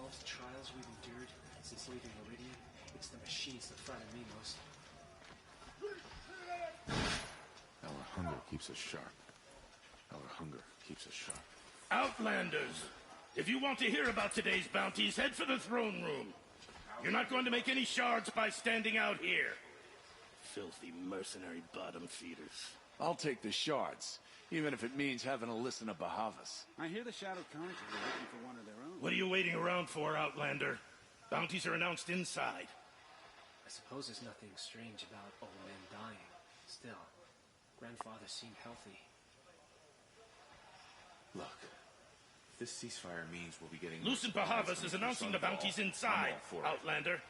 all the trials we've endured since leaving Meridian, it's the machines that frighten me most. Our hunger keeps us sharp. Our hunger keeps us sharp. Outlanders! If you want to hear about today's bounties, head for the throne room. You're not going to make any shards by standing out here. Filthy mercenary bottom feeders. I'll take the shards, even if it means having to listen to Bahavas. I hear the Shadow Council are looking for one of their own. What are you waiting around for, Outlander? Bounties are announced inside. I suppose there's nothing strange about old men dying. Still, grandfather seemed healthy. Look, if this ceasefire means we'll be getting... Lucent Bahavas is announcing the bounties inside, Outlander.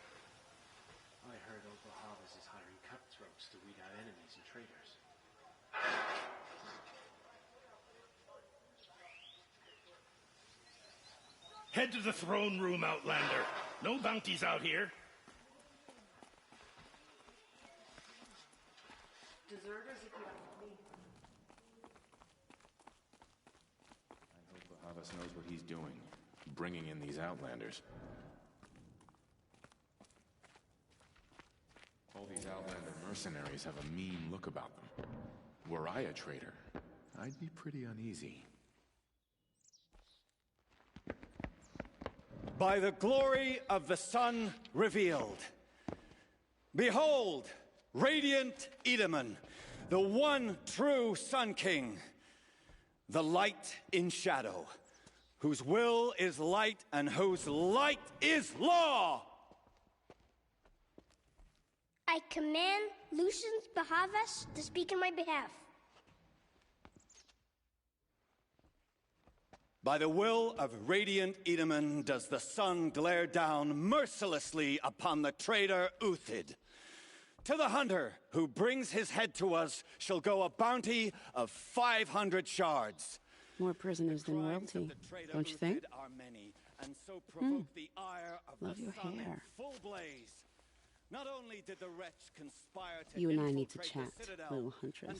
I heard old Bahavas is hiring cutthroats to weed out enemies and traitors. Head to the throne room, Outlander. No bounties out here. Deserters, if you have me. I hope Bahavas knows what he's doing, bringing in these Outlanders. All these Outlander mercenaries have a mean look about them. Were I a traitor, I'd be pretty uneasy. By the glory of the sun revealed. Behold, radiant Edaman, the one true Sun King, the light in shadow, whose will is light and whose light is law. I command Lucent Bahavas to speak in my behalf. By the will of radiant Edaman does the sun glare down mercilessly upon the traitor Uthid. To the hunter who brings his head to us shall go a bounty of 500 shards. More prisoners than royalty, don't you think? Love your hair. Not only did the wretch conspire to you and I need to chat, little huntress.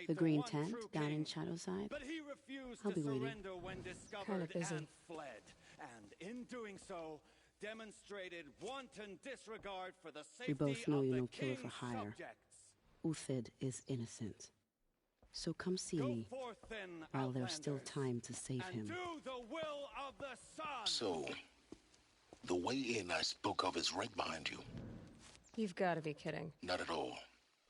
The green tent down in Shadowside. But he refused I'll to be waiting. surrender when discovered and fled. And in doing so, demonstrated wanton disregard for the safety We both know of you're the no killer king's for hire. subjects. Uthid is innocent. So come see Go me forth, then, while there's still Outlanders, time to save and him. do the will of the sun. So, the way in I spoke of is right behind you. You've got to be kidding. Not at all.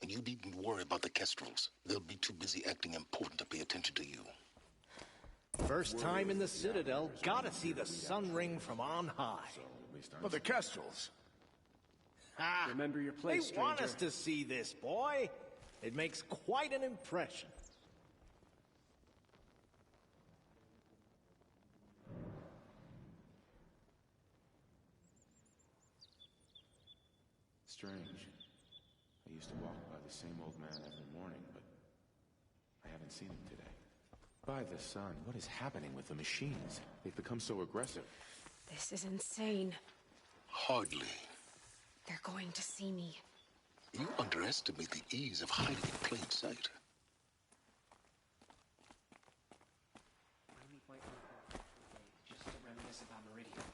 And you needn't worry about the Kestrels. They'll be too busy acting important to pay attention to you. First time in the Citadel, gotta see the sun ring from on high. But the Kestrels. Ha! Remember your place, They want stranger. us to see this, boy. It makes quite an impression. Strange. I used to walk by the same old man every morning, but I haven't seen him today. By the sun, what is happening with the machines? They've become so aggressive. This is insane. Hardly. They're going to see me. You underestimate the ease of hiding in plain sight. I meet my uncle for a day, just to reminisce about Meridian.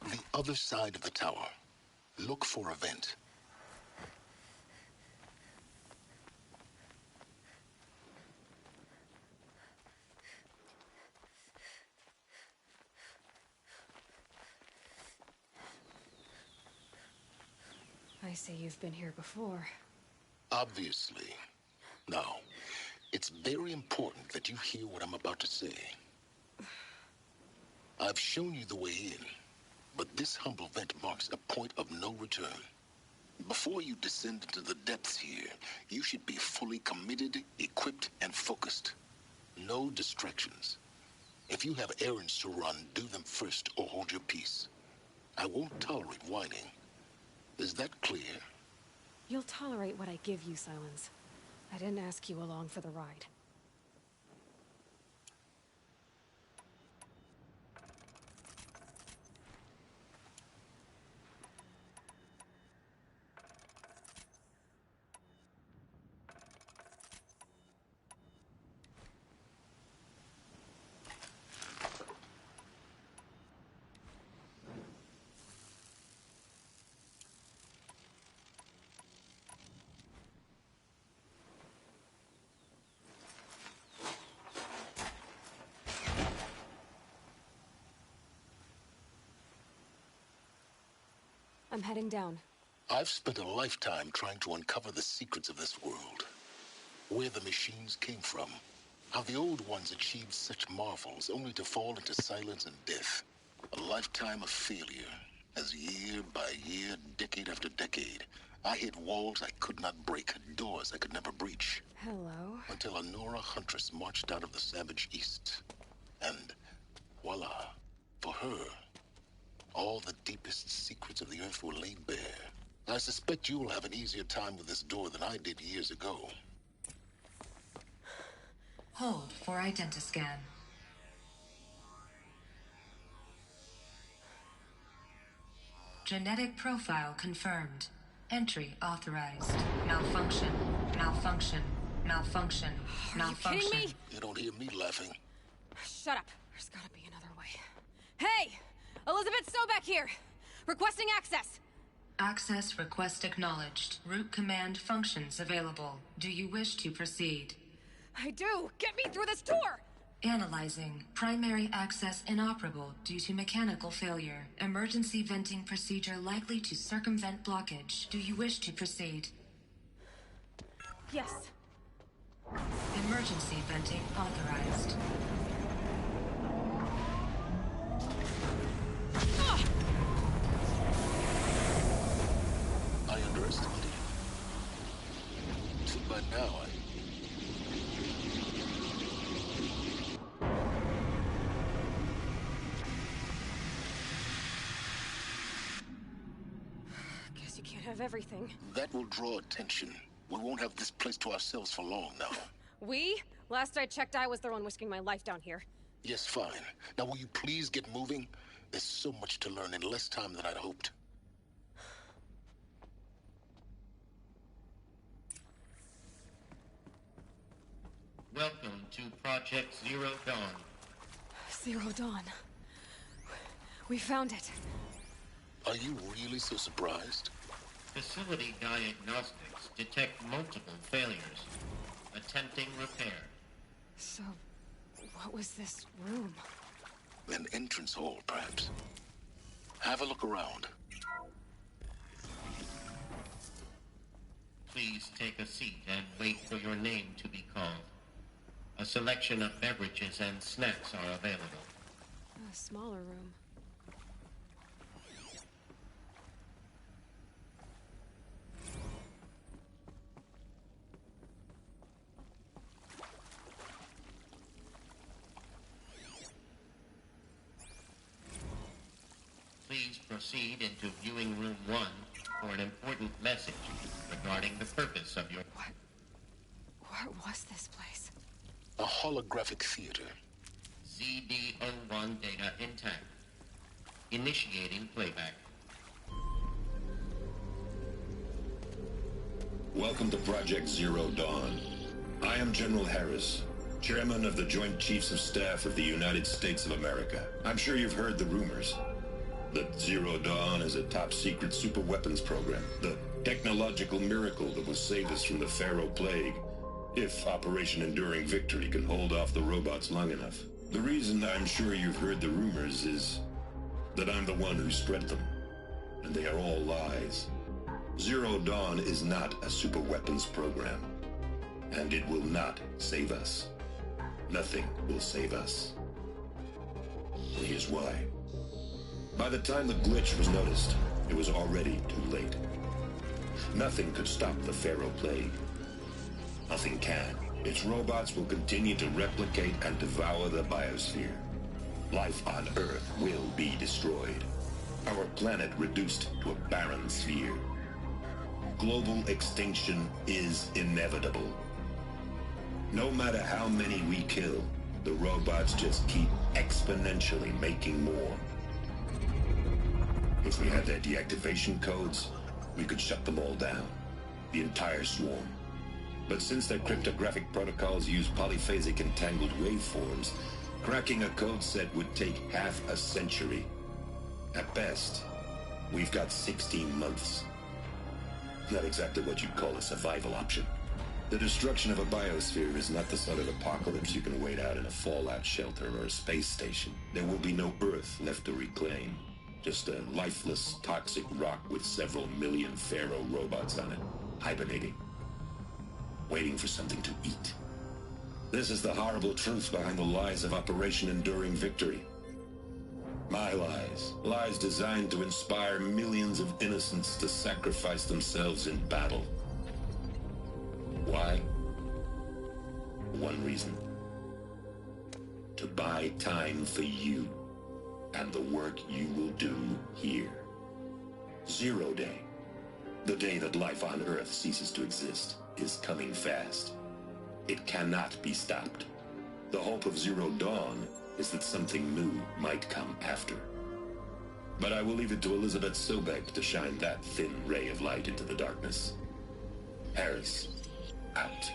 The other side of the tower. Look for a vent. I see you've been here before. Obviously. Now, it's very important that you hear what I'm about to say. I've shown you the way in, but this humble vent marks a point of no return. Before you descend into the depths here, you should be fully committed, equipped, and focused. No distractions. If you have errands to run, do them first or hold your peace. I won't tolerate whining. Is that clear? You'll tolerate what I give you, Silence. I didn't ask you along for the ride. I'm heading down. I've spent a lifetime trying to uncover the secrets of this world. Where the machines came from. How the old ones achieved such marvels only to fall into silence and death. A lifetime of failure. As year by year, decade after decade, I hit walls I could not break, doors I could never breach. Hello? Until a Nora huntress marched out of the savage east. And voila, for her, all the deepest secrets of the Earth were laid bare. I suspect you'll have an easier time with this door than I did years ago. Hold for identiscan. Genetic profile confirmed. Entry authorized. Malfunction. Malfunction. Malfunction. Malfunction. Are you kidding me? You don't hear me laughing. Shut up. There's gotta be another way. Hey! Elizabeth Sobek here! Requesting access! Access request acknowledged. Root command functions available. Do you wish to proceed? I do! Get me through this door! Analyzing. Primary access inoperable due to mechanical failure. Emergency venting procedure likely to circumvent blockage. Do you wish to proceed? Yes. Emergency venting authorized. I underestimated you. Too bad now Guess you can't have everything. That will draw attention. We won't have this place to ourselves for long now. We? Last I checked, I was the one risking my life down here. Yes, fine. Now will you please get moving? There's so much to learn in less time than I'd hoped. Welcome to Project Zero Dawn. Zero Dawn. We found it. Are you really so surprised? Facility diagnostics detect multiple failures. Attempting repair. So, what was this room? An entrance hall, perhaps. Have a look around. Please take a seat and wait for your name to be called. A selection of beverages and snacks are available. A smaller room. Please proceed into viewing room 1 for an important message regarding the purpose of your... What was this place? A holographic theater. ZD-01 data intact. Initiating playback. Welcome to Project Zero Dawn. I am General Harris, Chairman of the Joint Chiefs of Staff of the United States of America. I'm sure you've heard the rumors that Zero Dawn is a top-secret superweapons program, the technological miracle that will save us from the Pharaoh Plague, if Operation Enduring Victory can hold off the robots long enough. The reason I'm sure you've heard the rumors is that I'm the one who spread them, and they are all lies. Zero Dawn is not a superweapons program, and it will not save us. Nothing will save us. And here's why. By the time the glitch was noticed, it was already too late. Nothing could stop the Pharaoh Plague. Nothing can. Its robots will continue to replicate and devour the biosphere. Life on Earth will be destroyed. Our planet reduced to a barren sphere. Global extinction is inevitable. No matter how many we kill, the robots just keep exponentially making more. If we had their deactivation codes, we could shut them all down. The entire swarm. But since their cryptographic protocols use polyphasic entangled waveforms, cracking a code set would take half a century. At best, we've got 16 months. Not exactly what you'd call a survival option. The destruction of a biosphere is not the sort of apocalypse you can wait out in a fallout shelter or a space station. There will be no Earth left to reclaim. Just a lifeless, toxic rock with several million Pharaoh robots on it, hibernating, waiting for something to eat. This is the horrible truth behind the lies of Operation Enduring Victory. My lies. Lies designed to inspire millions of innocents to sacrifice themselves in battle. Why? One reason. To buy time for you and the work you will do here. Zero Day, the day that life on Earth ceases to exist, is coming fast. It cannot be stopped. The hope of Zero Dawn is that something new might come after. But I will leave it to Elizabeth Sobek to shine that thin ray of light into the darkness. Harris, out.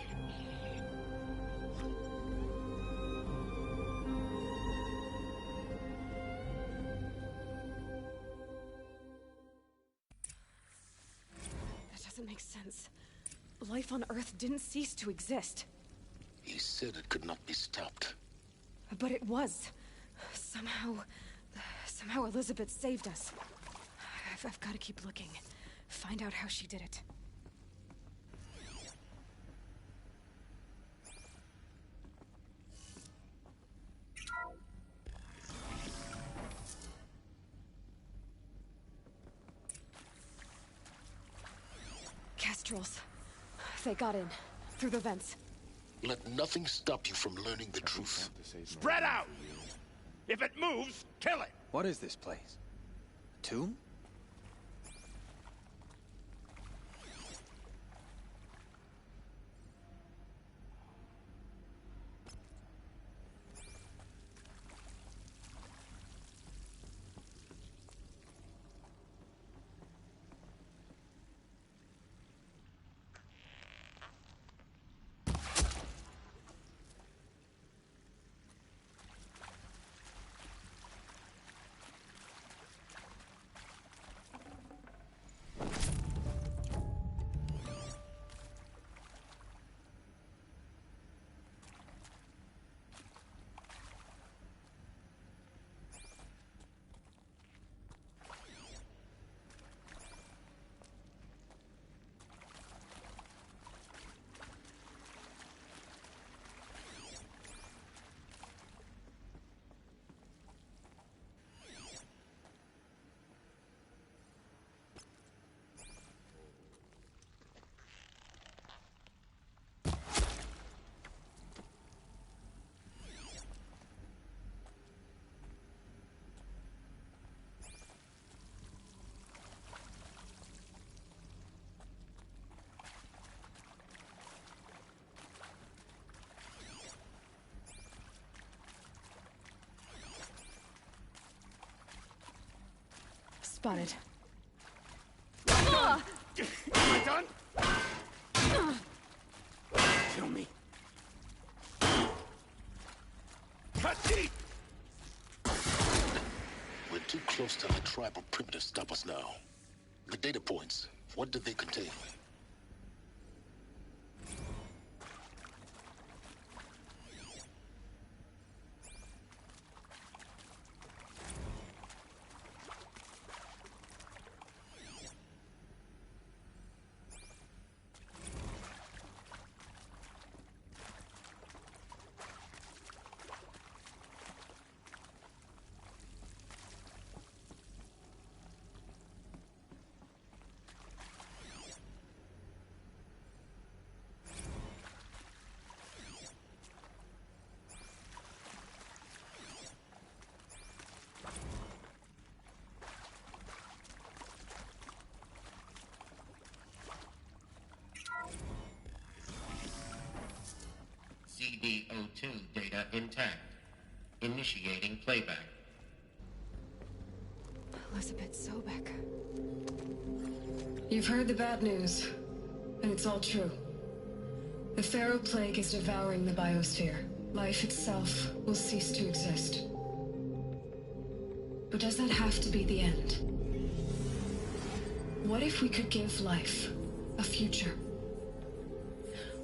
That doesn't make sense. Life on Earth didn't cease to exist. He said it could not be stopped. But it was. Somehow Elizabeth saved us. I've got to keep looking. Find out how she did it. Kestrels. They got in. Through the vents. Let nothing stop you from learning the truth. Spread out! If it moves, kill it! What is this place? A tomb? Spotted. Am I done? Kill me. Cut deep! We're too close to the tribal perimeter to stop us now. The data points, what did they contain? CD02 data intact. Initiating playback. Elizabeth Sobek. You've heard the bad news, and it's all true. The Pharaoh Plague is devouring the biosphere. Life itself will cease to exist. But does that have to be the end? What if we could give life a future?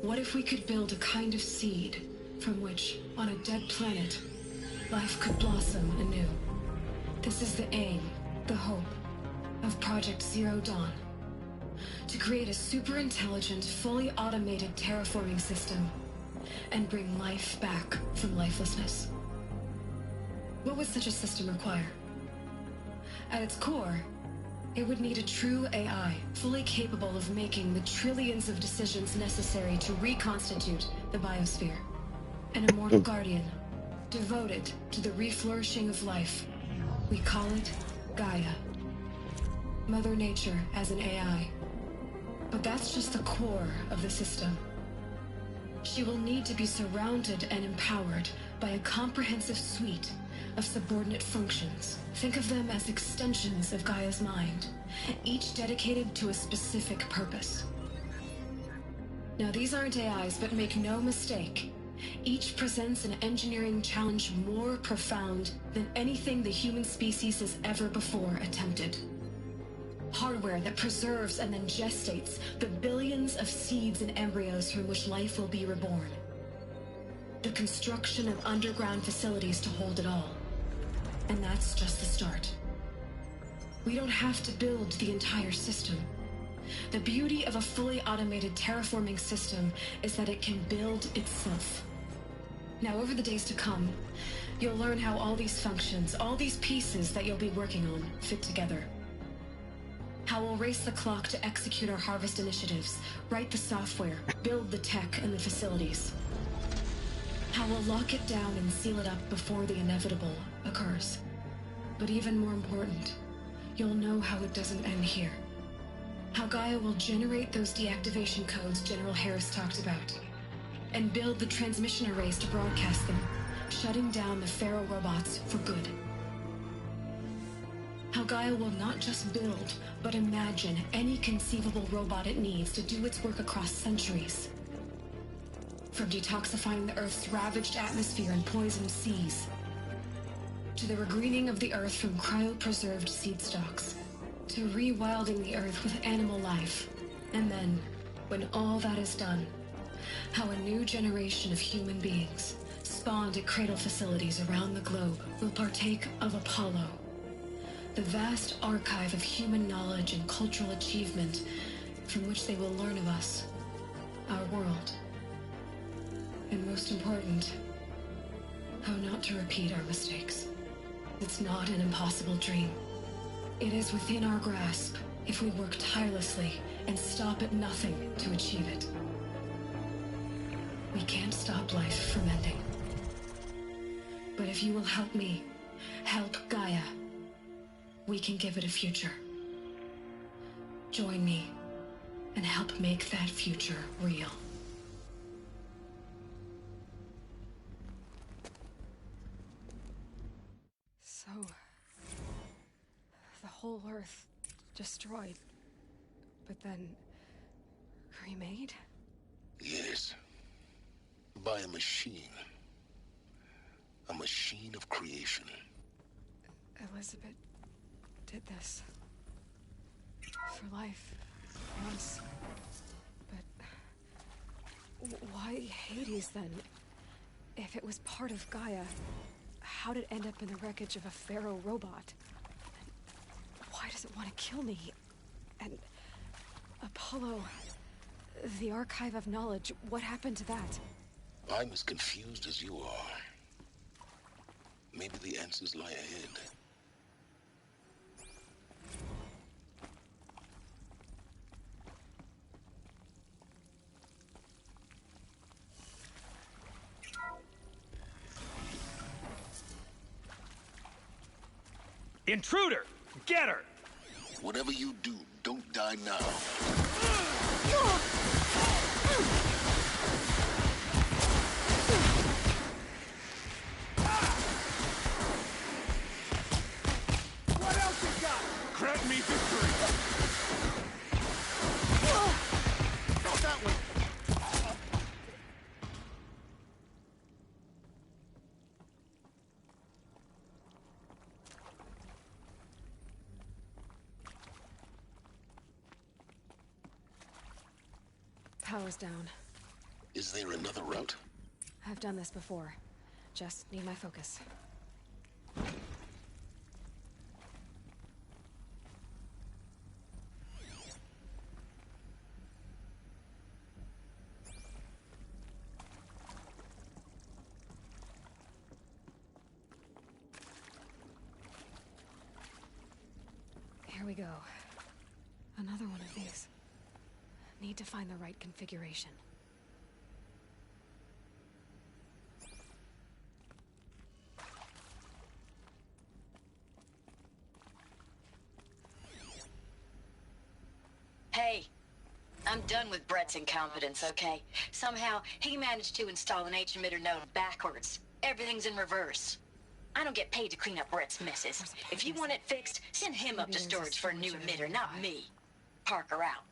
What if we could build a kind of seed from which, on a dead planet, life could blossom anew? This is the aim, the hope of Project Zero Dawn. To create a super-intelligent, fully automated terraforming system and bring life back from lifelessness. What would such a system require? At its core, it would need a true AI, fully capable of making the trillions of decisions necessary to reconstitute the biosphere. An immortal guardian, devoted to the reflourishing of life. We call it Gaia. Mother Nature as an AI. But that's just the core of the system. She will need to be surrounded and empowered by a comprehensive suite of subordinate functions. Think of them as extensions of Gaia's mind, each dedicated to a specific purpose. Now, these aren't AIs, but make no mistake, each presents an engineering challenge more profound than anything the human species has ever before attempted. Hardware that preserves and then gestates the billions of seeds and embryos from which life will be reborn. The construction of underground facilities to hold it all. And that's just the start. We don't have to build the entire system. The beauty of a fully automated terraforming system is that it can build itself. Now, over the days to come, you'll learn how all these functions, all these pieces that you'll be working on, fit together. How we'll race the clock to execute our harvest initiatives, write the software, build the tech and the facilities. How we'll lock it down and seal it up before the inevitable occurs. But even more important, you'll know how it doesn't end here. How Gaia will generate those deactivation codes General Harris talked about, and build the transmission arrays to broadcast them, shutting down the Pharaoh robots for good. How Gaia will not just build, but imagine any conceivable robot it needs to do its work across centuries. From detoxifying the Earth's ravaged atmosphere and poisoned seas, to the regreening of the Earth from cryopreserved seed stalks, to rewilding the Earth with animal life. And then, when all that is done, how a new generation of human beings, spawned at cradle facilities around the globe, will partake of Apollo, the vast archive of human knowledge and cultural achievement from which they will learn of us, our world. And most important, how not to repeat our mistakes. It's not an impossible dream. It is within our grasp if we work tirelessly and stop at nothing to achieve it. We can't stop life from ending. But if you will help me, help Gaia, we can give it a future. Join me and help make that future real. So, the whole Earth destroyed, but then remade? Yes. By a machine. A machine of creation. Elizabeth did this. For life. Once. But why Hades then? If it was part of Gaia, how did it end up in the wreckage of a Pharaoh robot? And why does it want to kill me? And Apollo, the archive of knowledge, what happened to that? I'm as confused as you are. Maybe the answers lie ahead. Intruder! Get her! Whatever you do, don't die now. What else you got? Grant me victory! Not that one! Power's down. Is there another route? I've done this before. Just need my focus. There we go. Another one of these. Need to find the right configuration. Hey, I'm done with Brett's incompetence, okay? Somehow, he managed to install an H-emitter node backwards. Everything's in reverse. I don't get paid to clean up Brett's messes. If you want it fixed, send him up to storage for a new emitter, not me. Parker out.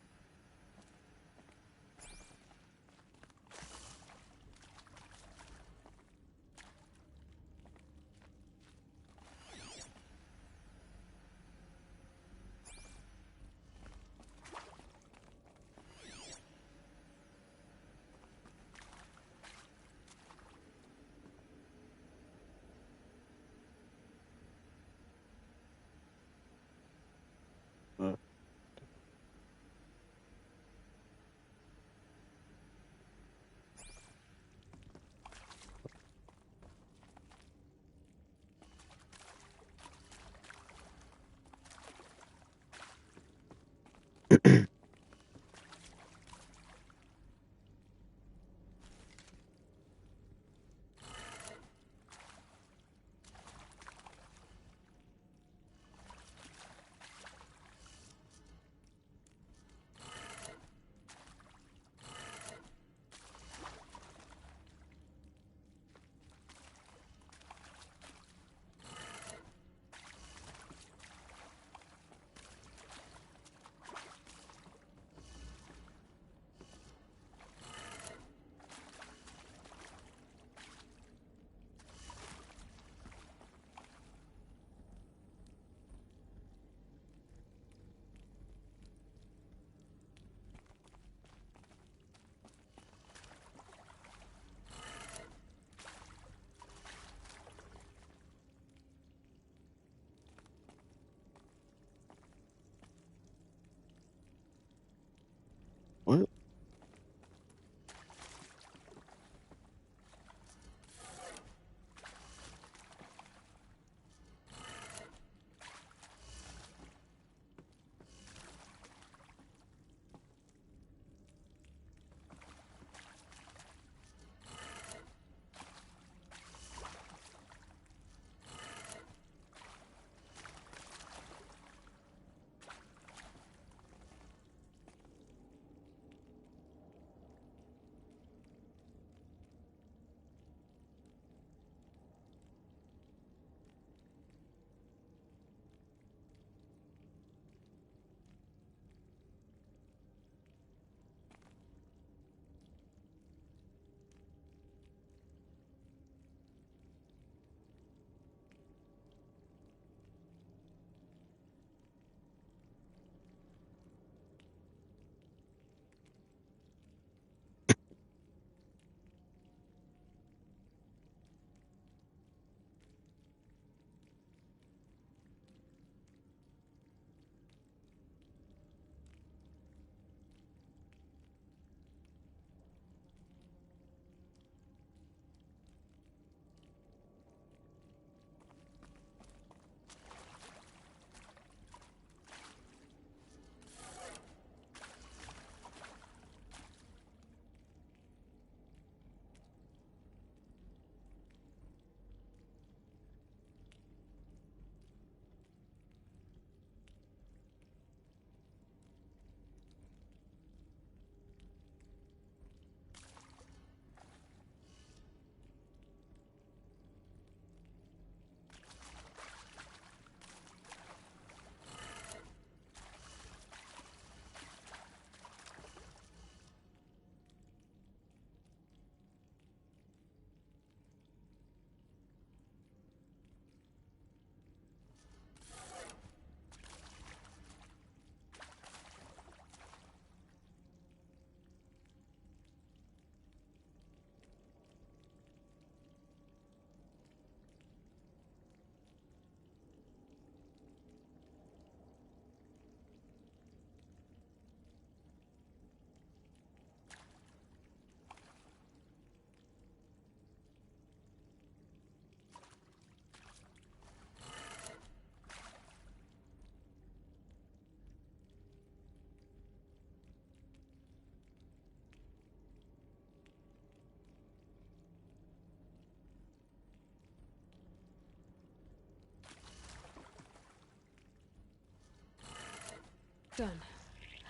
Done.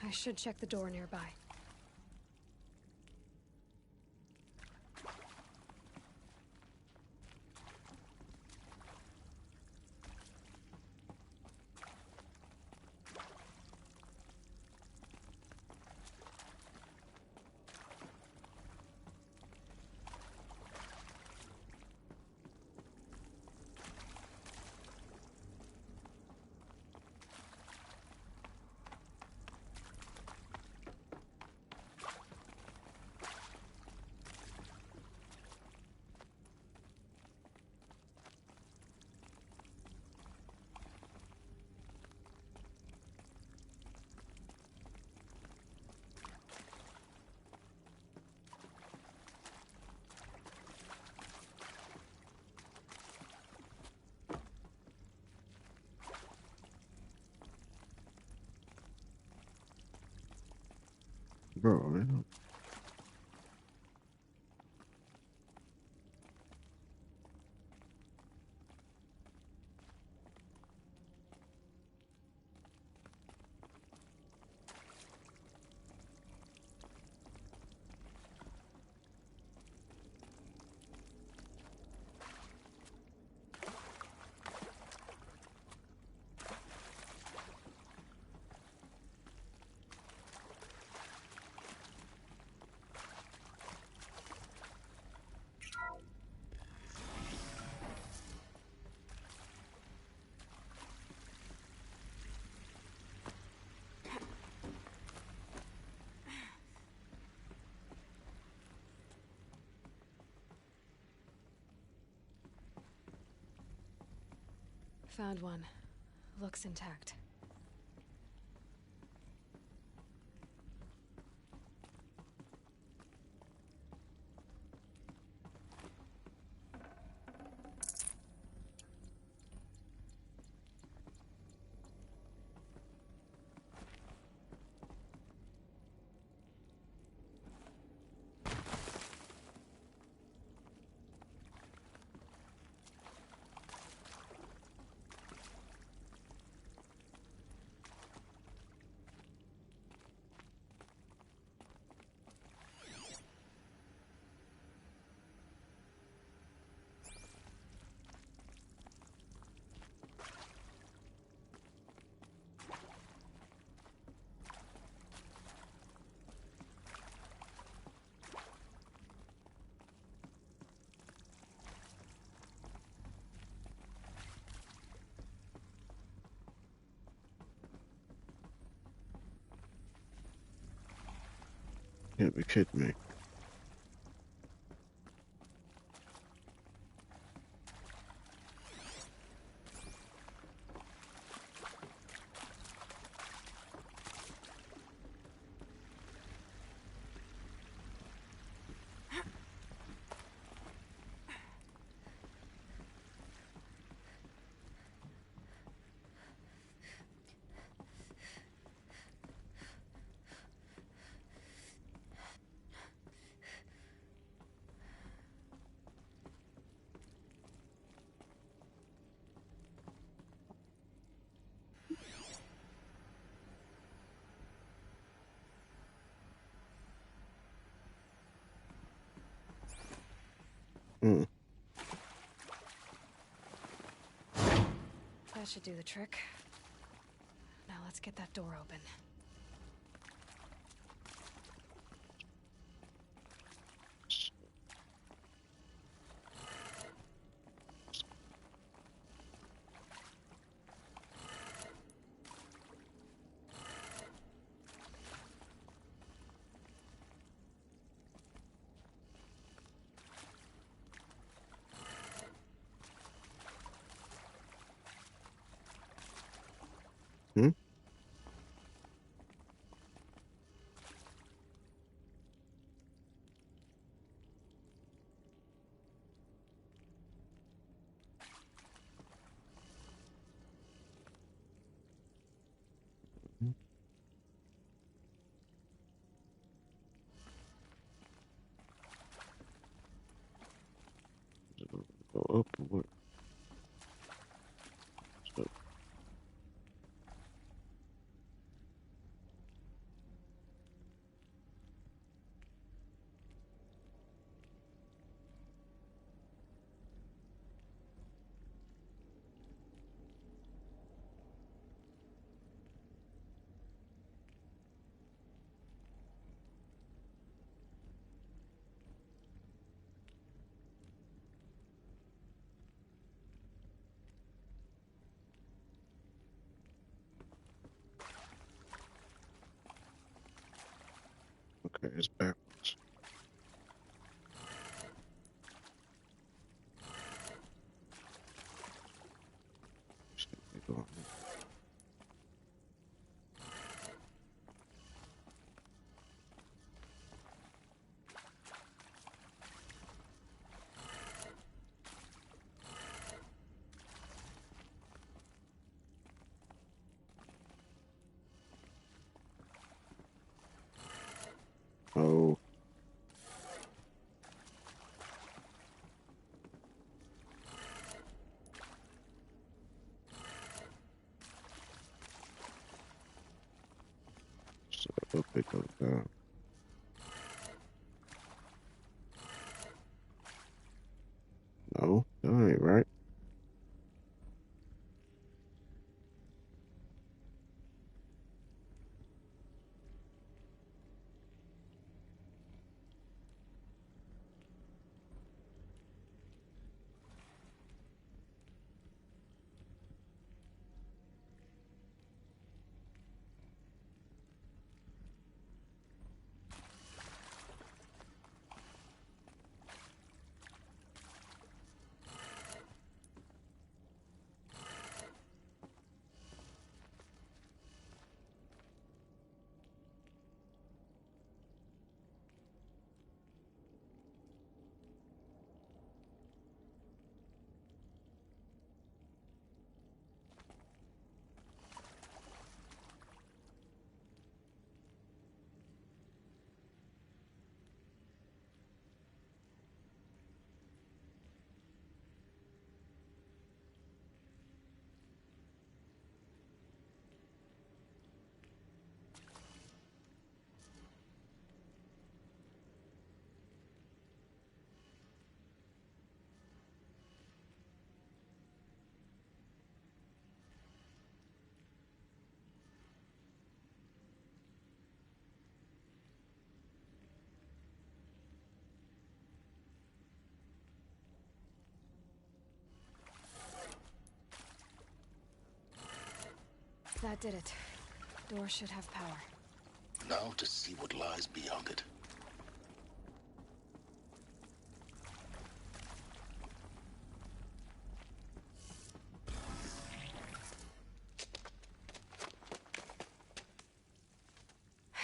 I should check the door nearby. Bro, man. Found one. Looks intact. Can't be kidding me. That should do the trick. Now let's get that door open. Okay, it's backwards. Oh. So up it goes down. No, that ain't right. That did it. Door should have power. Now to see what lies beyond it.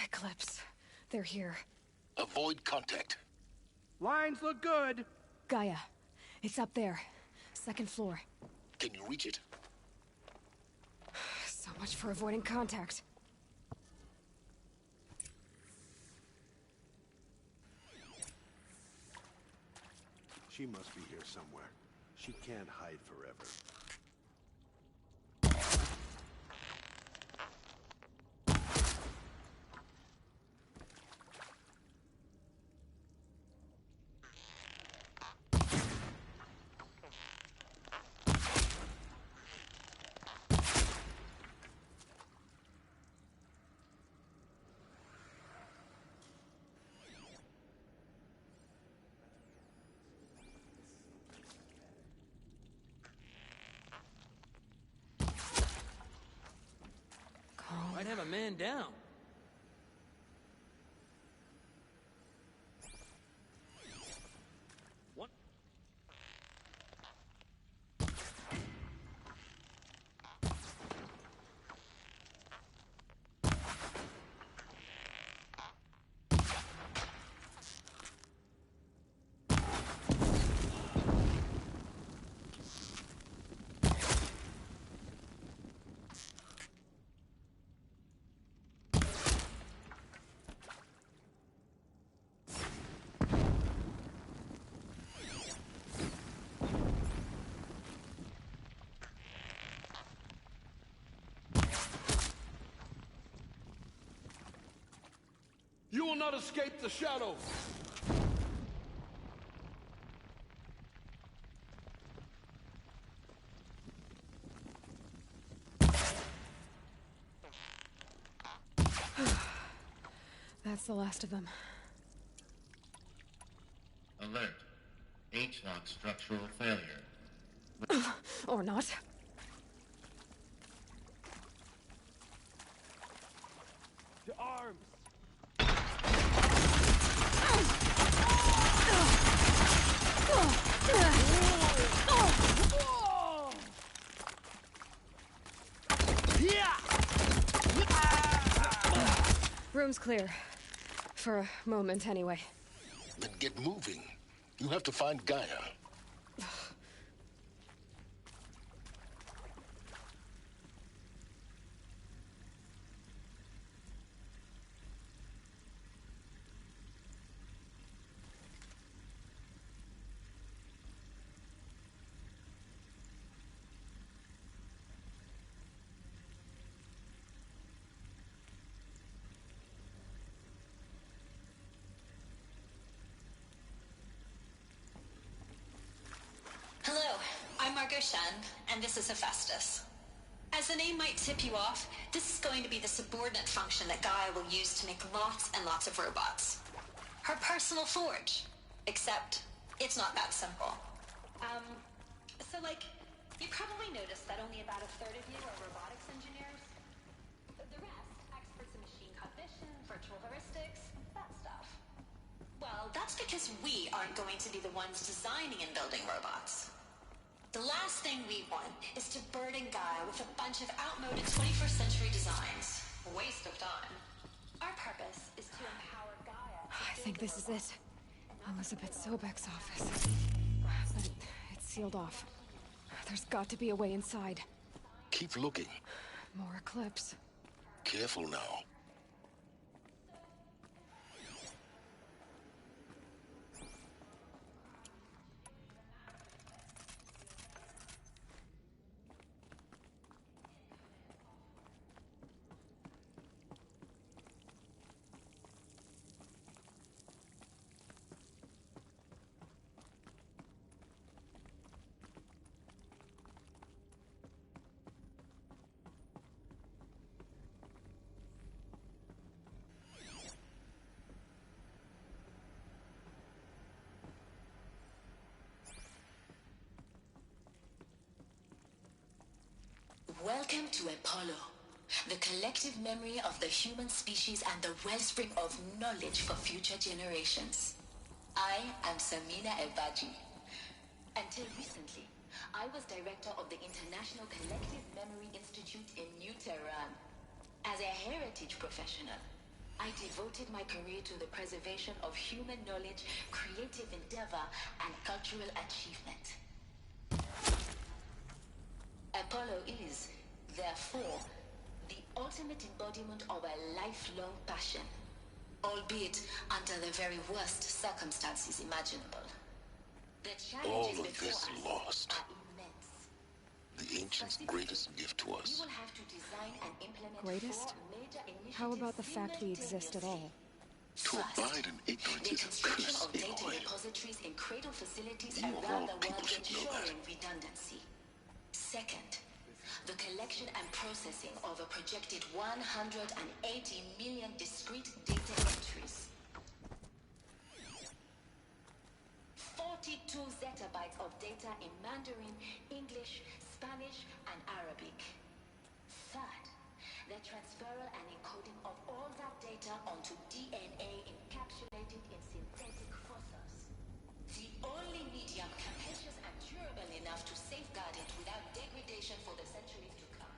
Eclipse. They're here. Avoid contact. Lines look good. Gaia. It's up there. Second floor. Can you reach it? So much for avoiding contact. She must be here somewhere. She can't hide forever. Might have a man down. What? You will not escape the shadow. That's the last of them. Alert. H-lock structural failure. Or not. To arms! room's clear. For a moment, anyway. Then get moving. You have to find Gaia. Hello, I'm Margot Shan, and this is Hephaestus. As the name might tip you off, this is going to be the subordinate function that Gaia will use to make lots and lots of robots. Her personal forge. Except, it's not that simple. You probably noticed that only about a third of you are robotics engineers. The rest, experts in machine cognition, virtual heuristics, that stuff. Well, that's because we aren't going to be the ones designing and building robots. The last thing we want is to burden Gaia with a bunch of outmoded 21st century designs. A waste of time. Our purpose is to empower Gaia. I think this is it. Elizabeth Sobek's office. But it's sealed off. There's got to be a way inside. Keep looking. More Eclipse. Careful now. Welcome to Apollo, the collective memory of the human species and the wellspring of knowledge for future generations. I am Samina Ebaji. Until recently, I was director of the International Collective Memory Institute in New Tehran. As a heritage professional, I devoted my career to the preservation of human knowledge, creative endeavor, and cultural achievement. Apollo is, therefore, the ultimate embodiment of a lifelong passion, albeit under the very worst circumstances imaginable. The All challenges of before this us lost. are immense. The ancients' greatest gift to We us. will have to design and implement Greatest? 4 major initiatives How about the fact we exist at all? To abide in ignorance the is a construction curse, of data Aloy. repositories in cradle facilities You of all around the people world, should know that. ensuring redundancy. Second, the collection and processing of a projected 180 million discrete data entries. 42 zettabytes of data in Mandarin, English, Spanish, and Arabic. Third, the transferal and encoding of all that data onto DNA encapsulated in synthetic fossils. The only medium capacious and durable enough to safeguard it without degradation for the centuries to come.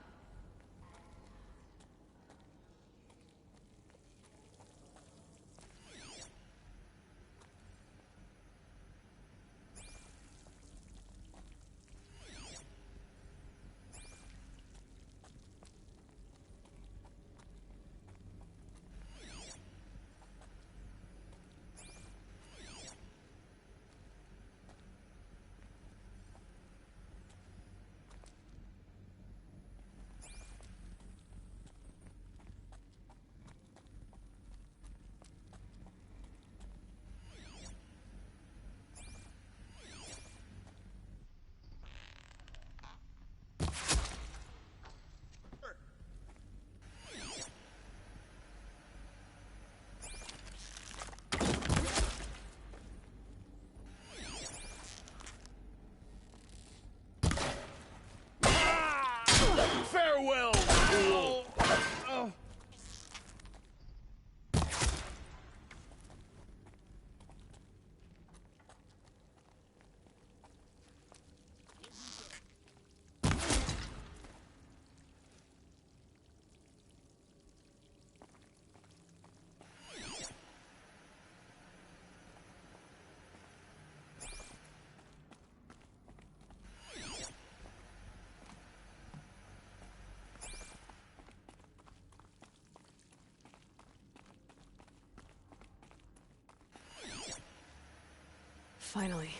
Finally.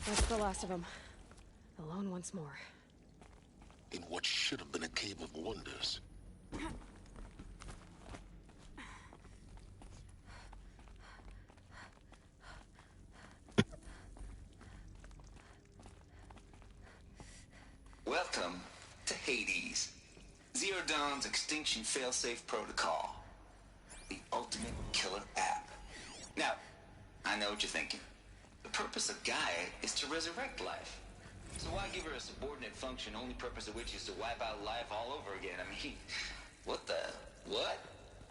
That's the last of them. Alone once more. In what should have been a cave of wonders. Welcome to Hades. Zero Dawn's Extinction Failsafe Protocol. The ultimate killer app. Now, I know what you're thinking. The purpose of Gaia is to resurrect life. So why give her a subordinate function, only purpose of which is to wipe out life all over again? I mean, what the... what?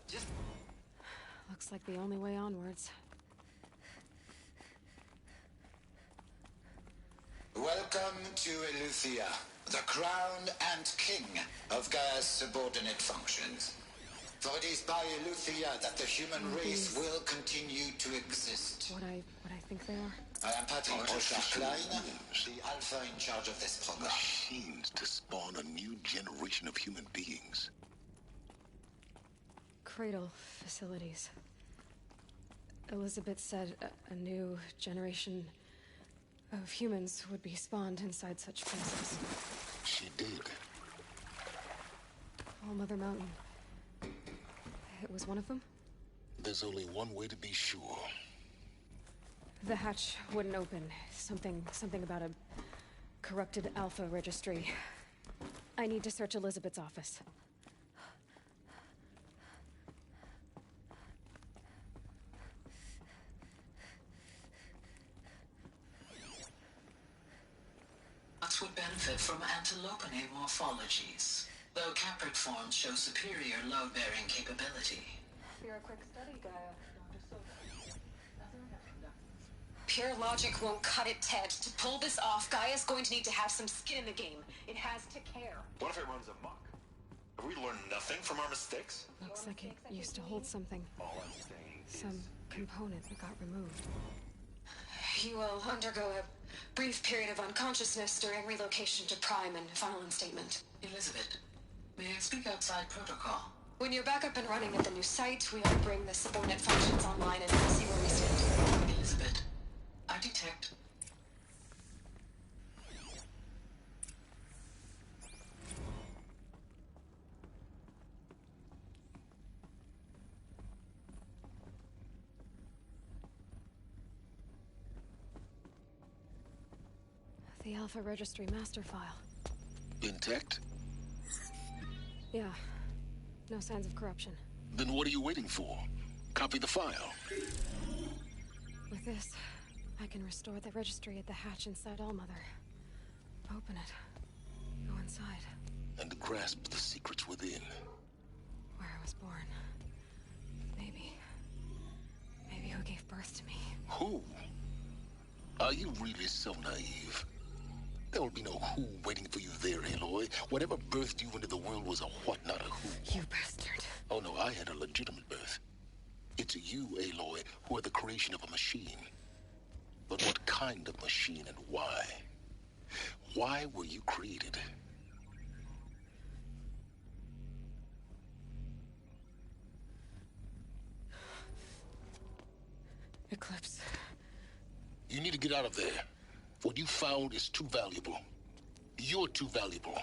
Just... Looks like the only way onwards. Welcome to Eleuthia, the crown and king of Gaia's subordinate functions. For it is by Eleuthia that the human race will continue to exist. What I think they are? I am Patrick Klein, the Alpha in charge of this program. Machines to spawn a new generation of human beings. Cradle facilities. Elizabeth said a new generation of humans would be spawned inside such places. She did. All Mother Mountain. It was one of them? There's only one way to be sure. The hatch wouldn't open. Something about a corrupted Alpha registry. I need to search Elizabeth's office. Bots would benefit from antilopinae morphologies, though caprid forms show superior load-bearing capability. You're a quick study, Gaia. Pure logic won't cut it, Ted. To pull this off, Gaia's going to need to have some skin in the game. It has to care. What if it runs amok? Have we learned nothing from our mistakes? Looks like it used to hold something. All I'm saying is... Some component that got removed. You will undergo a brief period of unconsciousness during relocation to Prime and final instatement. Elizabeth, may I speak outside protocol? When you're back up and running at the new site, we'll bring the subordinate functions online and see where we stand. Elizabeth, I detect... The Alpha Registry master file. Intact? Yeah. No signs of corruption. Then what are you waiting for? Copy the file. With this, I can restore the registry at the hatch inside Allmother. Open it. Go inside. And grasp the secrets within. Where I was born. Maybe who gave birth to me. Who? Are you really so naive? There will be no who waiting for you there, Aloy. Whatever birthed you into the world was a what, not a who. You bastard. Oh no, I had a legitimate birth. It's you, Aloy, who are the creation of a machine. But what kind of machine and why? Why were you created? Eclipse. You need to get out of there. What you found is too valuable. You're too valuable.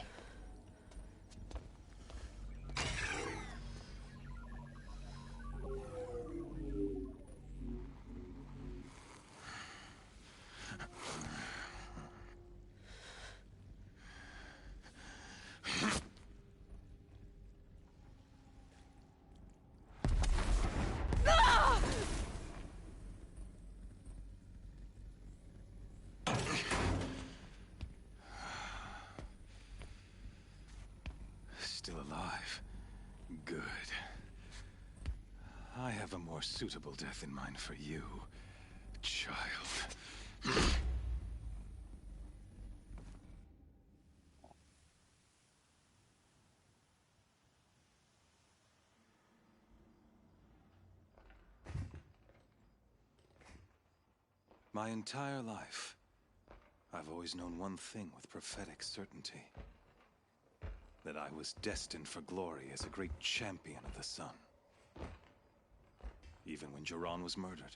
Still alive. Good. I have a more suitable death in mind for you, child. My entire life, I've always known one thing with prophetic certainty. That I was destined for glory as a great champion of the sun. Even when Jiran was murdered,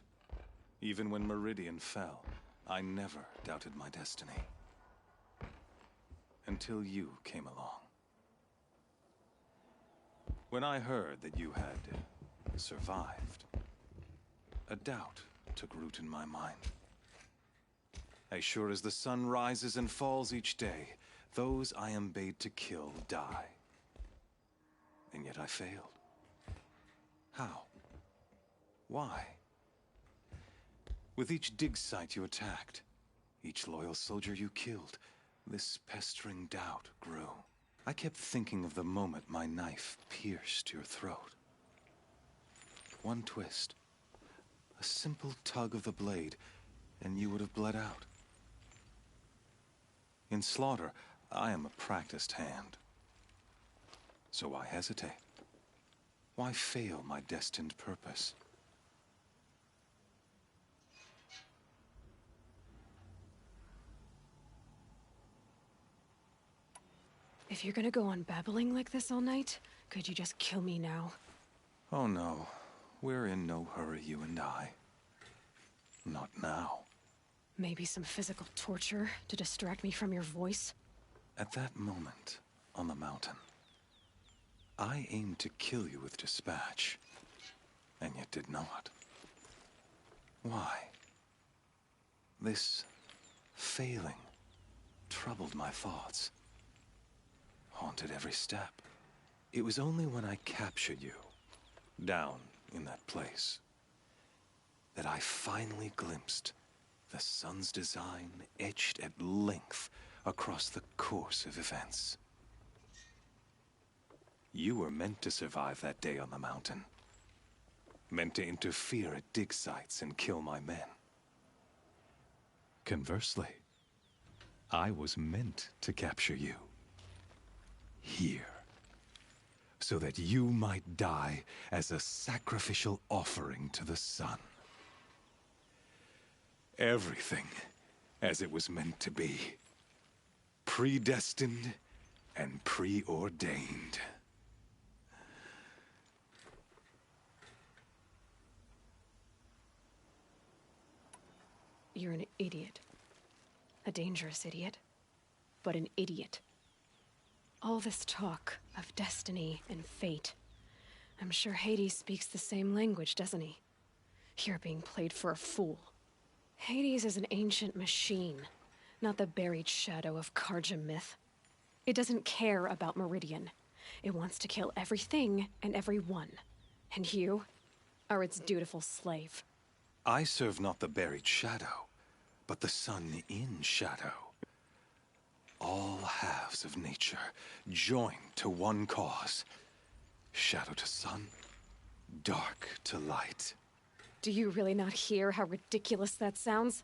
even when Meridian fell, I never doubted my destiny. Until you came along. When I heard that you had survived, a doubt took root in my mind. As sure as the sun rises and falls each day, those I am bade to kill die. And yet I failed. How? Why? With each dig site you attacked, each loyal soldier you killed, this pestering doubt grew. I kept thinking of the moment my knife pierced your throat. One twist, a simple tug of the blade, and you would have bled out. In slaughter, I am a practiced hand. So why hesitate? Why fail my destined purpose? If you're gonna go on babbling like this all night, could you just kill me now? Oh no, we're in no hurry, you and I. Not now. Maybe some physical torture to distract me from your voice? At that moment, on the mountain, I aimed to kill you with dispatch, and yet did not. Why? This failing troubled my thoughts, haunted every step. It was only when I captured you, down in that place, that I finally glimpsed the sun's design etched at length across the course of events. You were meant to survive that day on the mountain. Meant to interfere at dig sites and kill my men. Conversely, I was meant to capture you. Here. So that you might die as a sacrificial offering to the sun. Everything as it was meant to be. Predestined and preordained. You're an idiot. A dangerous idiot. But an idiot. All this talk of destiny and fate. I'm sure Hades speaks the same language, doesn't he? You're being played for a fool. Hades is an ancient machine, not the buried shadow of Karja myth. It doesn't care about Meridian. It wants to kill everything and everyone. And you are its dutiful slave. I serve not the buried shadow, but the sun in shadow. All halves of nature joined to one cause. Shadow to sun, dark to light. Do you really not hear how ridiculous that sounds?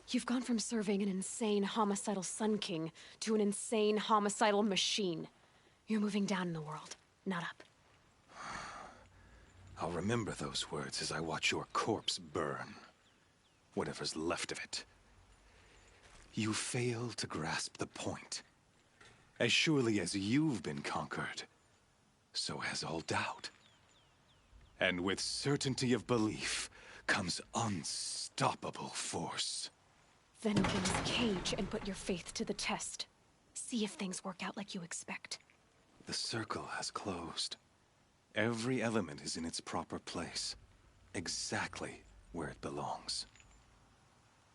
You've gone from serving an insane homicidal Sun King to an insane homicidal machine. You're moving down in the world, not up. I'll remember those words as I watch your corpse burn. Whatever's left of it. You fail to grasp the point. As surely as you've been conquered, so has all doubt. And with certainty of belief comes unstoppable force. Then open this cage and put your faith to the test. See if things work out like you expect. The circle has closed. Every element is in its proper place. Exactly where it belongs.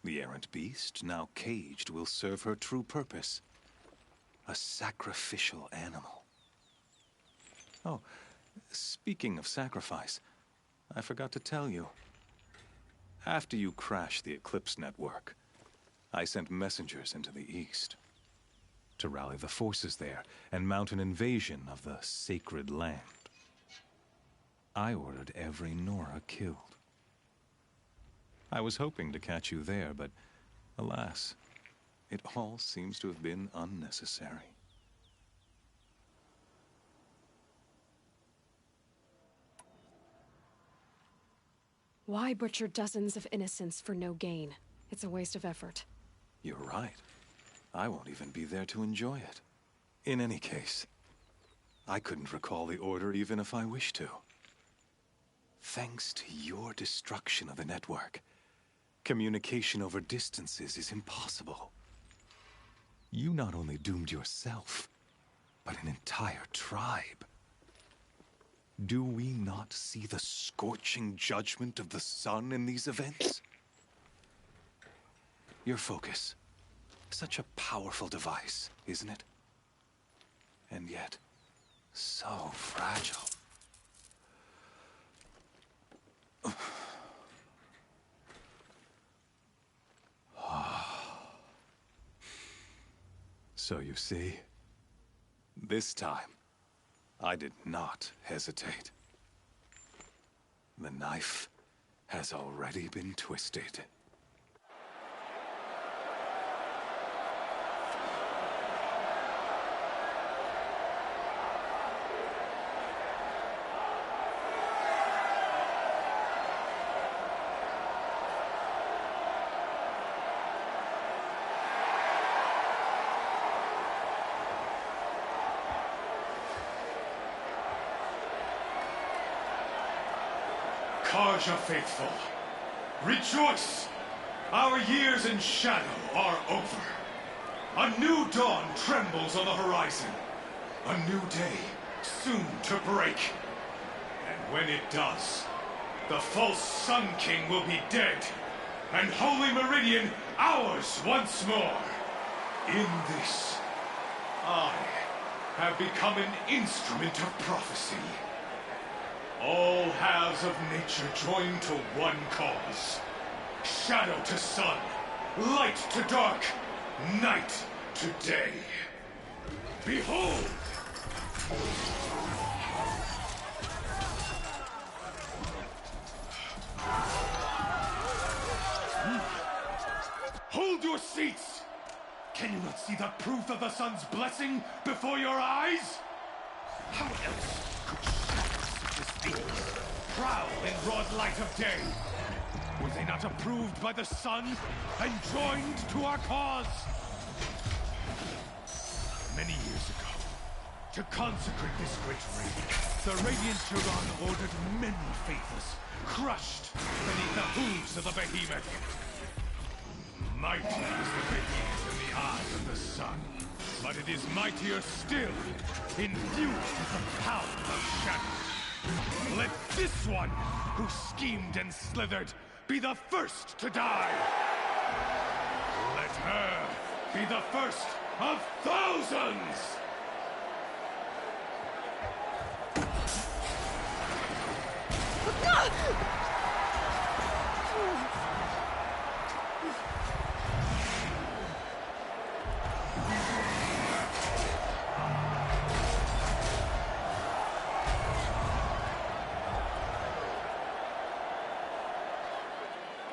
The errant beast, now caged, will serve her true purpose. A sacrificial animal. Oh, speaking of sacrifice, I forgot to tell you. After you crashed the Eclipse network, I sent messengers into the east to rally the forces there and mount an invasion of the sacred land. I ordered every Nora killed. I was hoping to catch you there, but alas, it all seems to have been unnecessary. Why butcher dozens of innocents for no gain? It's a waste of effort. You're right. I won't even be there to enjoy it. In any case, I couldn't recall the order even if I wished to. Thanks to your destruction of the network, communication over distances is impossible. You not only doomed yourself, but an entire tribe. Do we not see the scorching judgment of the sun in these events? Your focus. Such a powerful device, isn't it? And yet, so fragile. So you see, this time, I did not hesitate. The knife has already been twisted. Carja faithful, rejoice! Our years in shadow are over. A new dawn trembles on the horizon. A new day soon to break. And when it does, the false Sun King will be dead, and Holy Meridian ours once more. In this, I have become an instrument of prophecy. All halves of nature join to one cause. Shadow to sun, light to dark, night to day. Behold! Hold your seats! Can you not see the proof of the sun's blessing before your eyes? How else could shadows such as these prowl in broad light of day? Were they not approved by the sun and joined to our cause? Many years ago, to consecrate this great ring, the Radiant Turan ordered many faithless, crushed beneath the hooves of the behemoth. Mighty is the behemoth in the eyes of the sun, but it is mightier still, infused with the power of shadow. Let this one, who schemed and slithered, be the first to die. Let her be the first of thousands!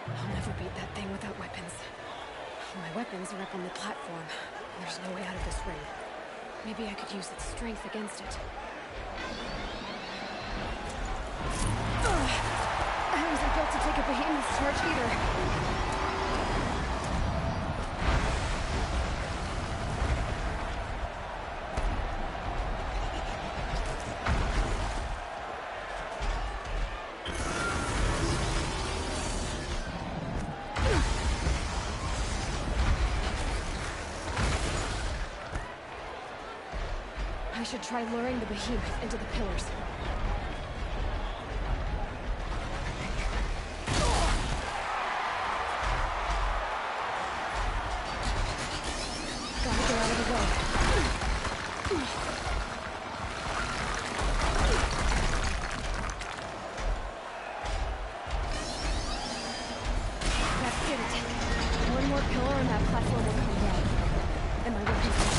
I'll never beat that thing without weapons. My weapons are up on the platform. There's no way out of this ring. Maybe I could use its strength against it. I wasn't built to take a behemoth's charge either. I should try luring the behemoth into the pillars. Gotta get out of the way. That's it. One more pillar and that platform will come down. And my weapons will...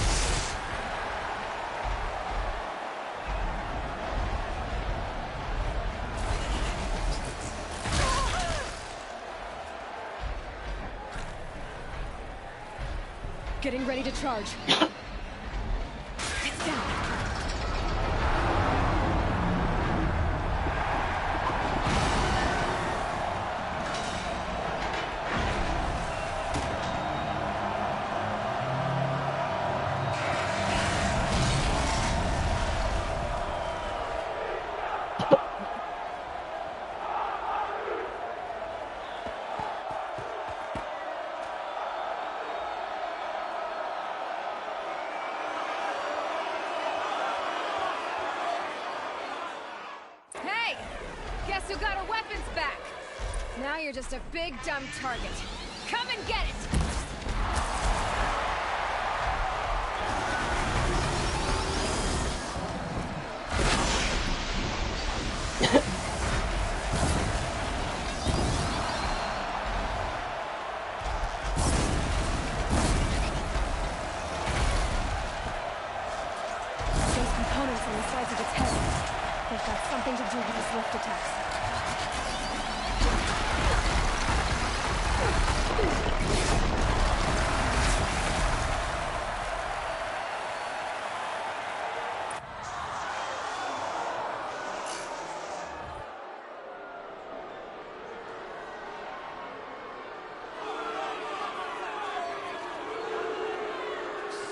Getting ready to charge. It's down. guess who got her weapons back? Now you're just a big dumb target. Come and get it! Something to do with his lift attacks.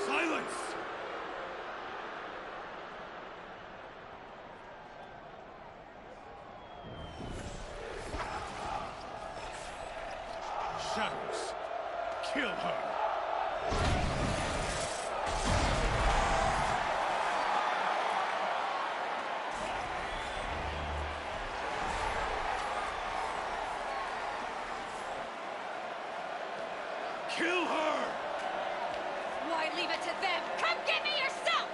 Silence! Shadows. Kill her. Kill her! Why leave it to them? Come get me yourself!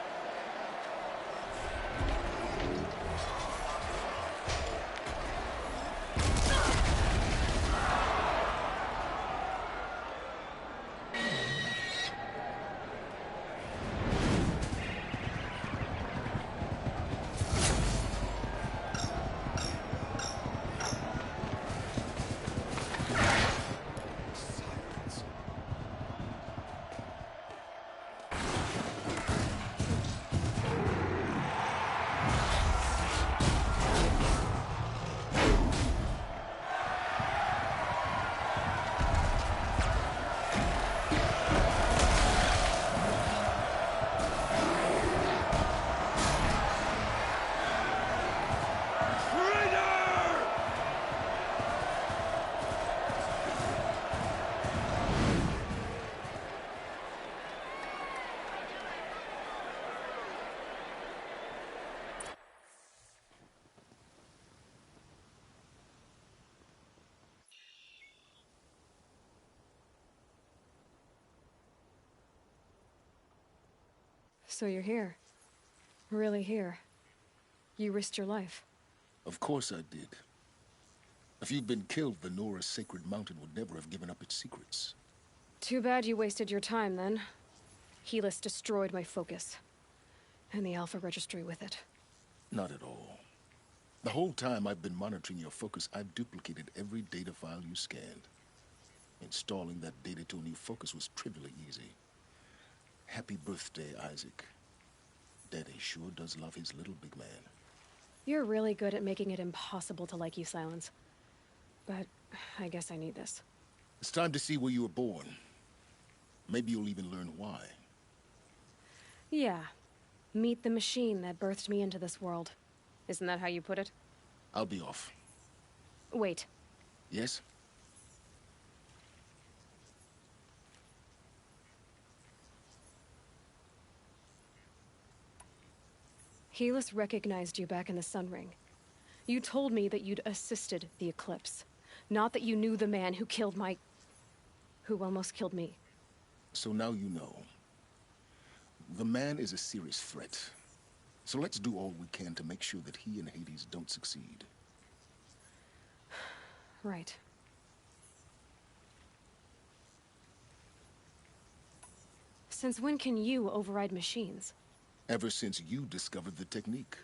So you're here. Really here. You risked your life. Of course I did. If you'd been killed, the Nora's sacred mountain would never have given up its secrets. Too bad you wasted your time, then. Helis destroyed my focus. And the Alpha Registry with it. Not at all. The whole time I've been monitoring your focus, I've duplicated every data file you scanned. Installing that data to a new focus was trivially easy. Happy birthday, Isaac. Daddy sure does love his little big man. You're really good at making it impossible to like you, Silence. But I guess I need this. It's time to see where you were born. Maybe you'll even learn why. Yeah. Meet the machine that birthed me into this world. Isn't that how you put it? I'll be off. Wait. Yes? Helis recognized you back in the Sun Ring. You told me that you'd assisted the Eclipse. Not that you knew the man who killed who almost killed me. So now you know. The man is a serious threat. So let's do all we can to make sure that he and Hades don't succeed. Right. Since when can you override machines? Ever since you discovered the technique.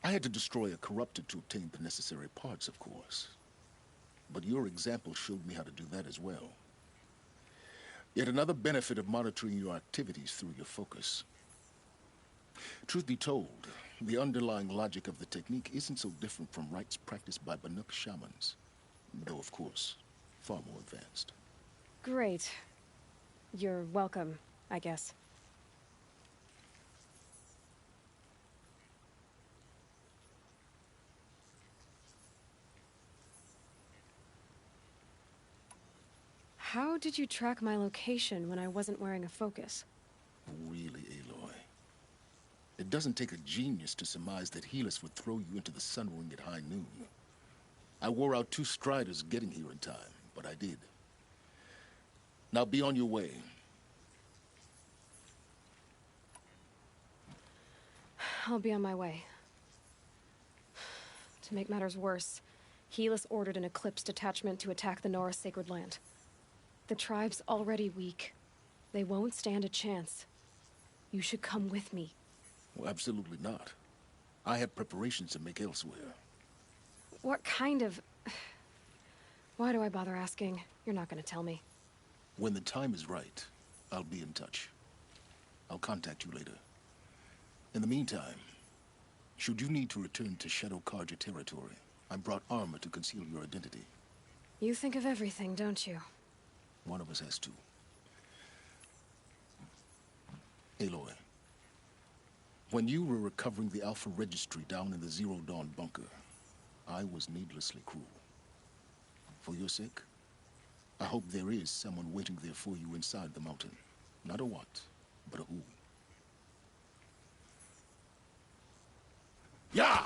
I had to destroy a corruptor to obtain the necessary parts, of course. But your example showed me how to do that as well. Yet another benefit of monitoring your activities through your focus. Truth be told, the underlying logic of the technique isn't so different from rites practiced by Banuk shamans. Though, of course, far more advanced. Great. You're welcome, I guess. How did you track my location when I wasn't wearing a focus? Really, Aloy? It doesn't take a genius to surmise that Helis would throw you into the Sun Ring at high noon. I wore out 2 striders getting here in time, but I did. Now be on your way. I'll be on my way. To make matters worse, Helis ordered an Eclipse detachment to attack the Nora Sacred Land. The tribe's already weak. They won't stand a chance. You should come with me. Well, absolutely not. I have preparations to make elsewhere. What kind of... Why do I bother asking? You're not gonna tell me. When the time is right, I'll be in touch. I'll contact you later. In the meantime, should you need to return to Shadow Carja territory, I brought armor to conceal your identity. You think of everything, don't you? One of us has to. Aloy, when you were recovering the Alpha Registry down in the Zero Dawn bunker, I was needlessly cruel. For your sake, I hope there is someone waiting there for you inside the mountain. Not a what, but a who. Yeah!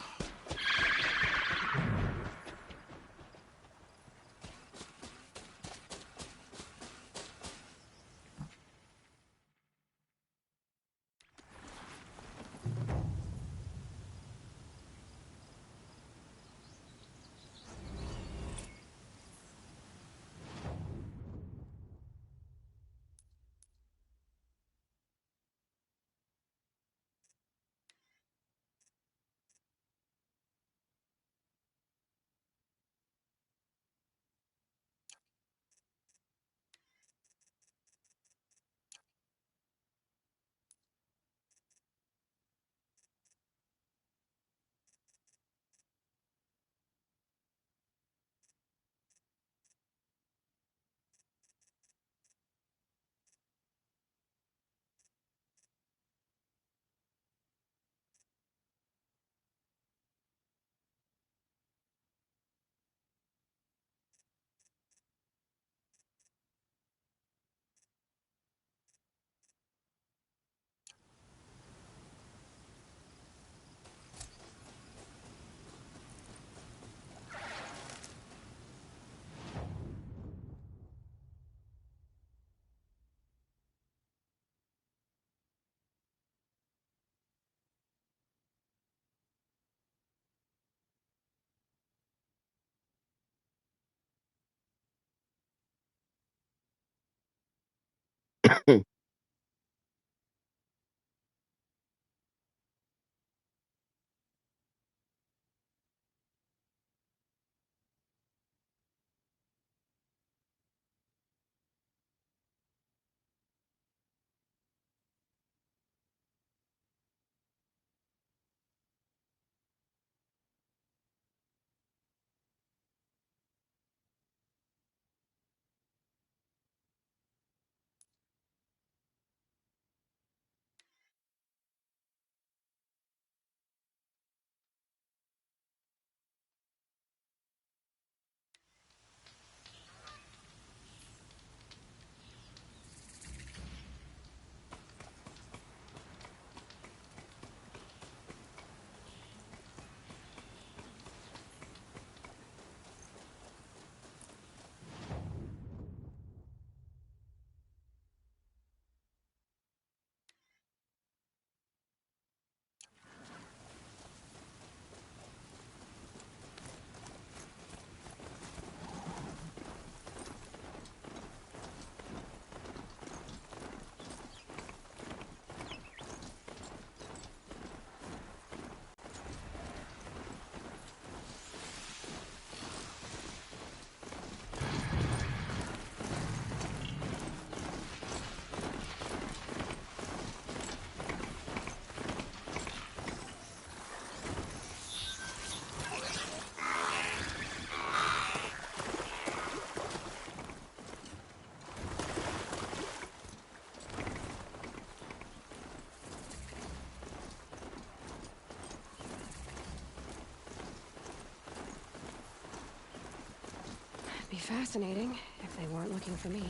Be fascinating if they weren't looking for me.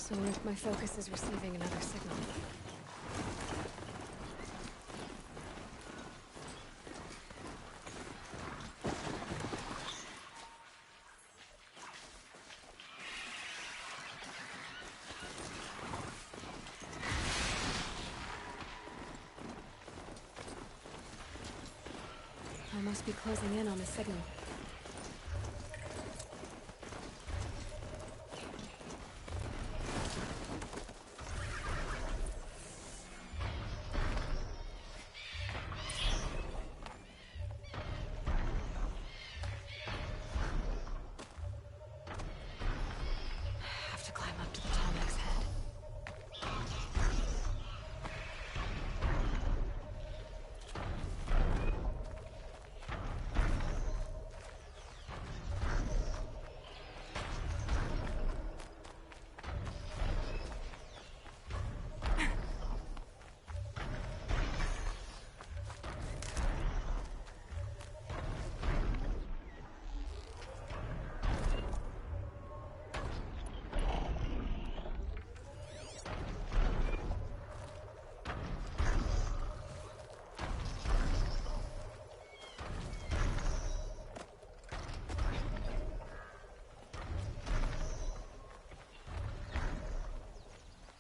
So if my focus is receiving another signal. I must be closing in on the signal. Have to climb up to the Tomek's head.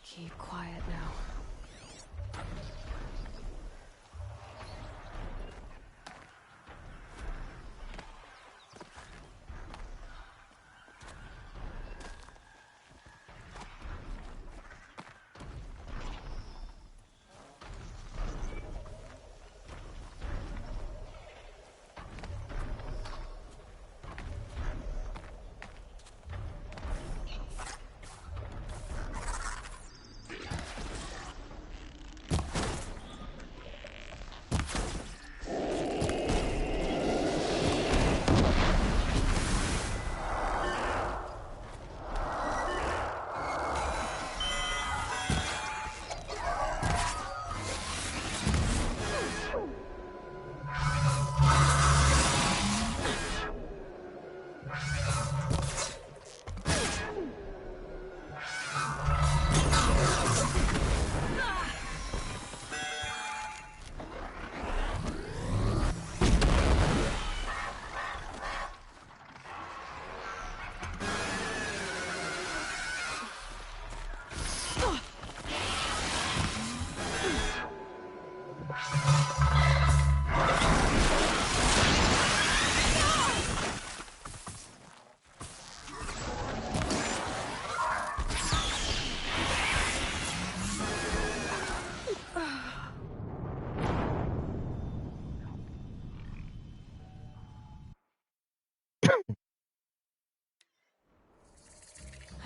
Keep quiet now.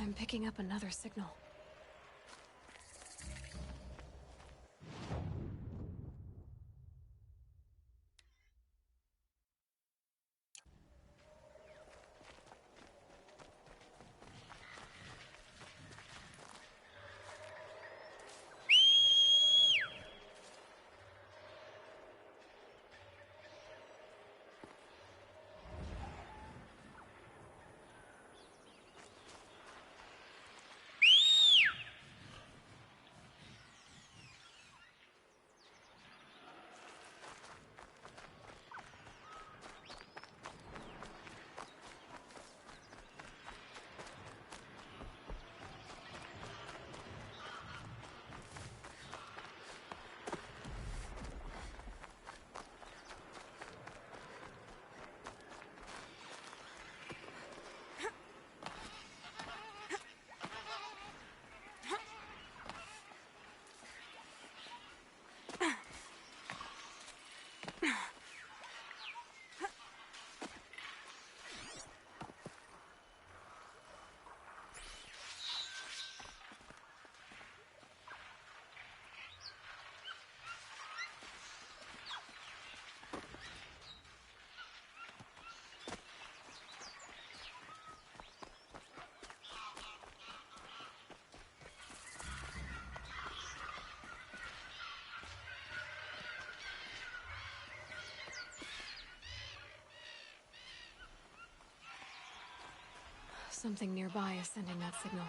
I'm picking up another signal. Something nearby is sending that signal.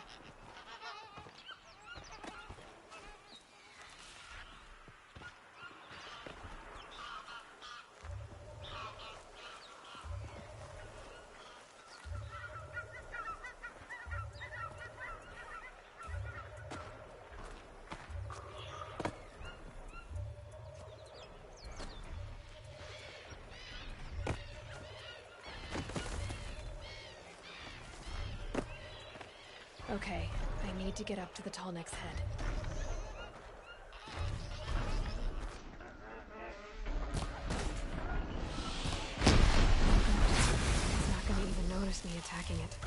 Okay, I need to get up to the Tallneck's head. It's not gonna even notice me attacking it.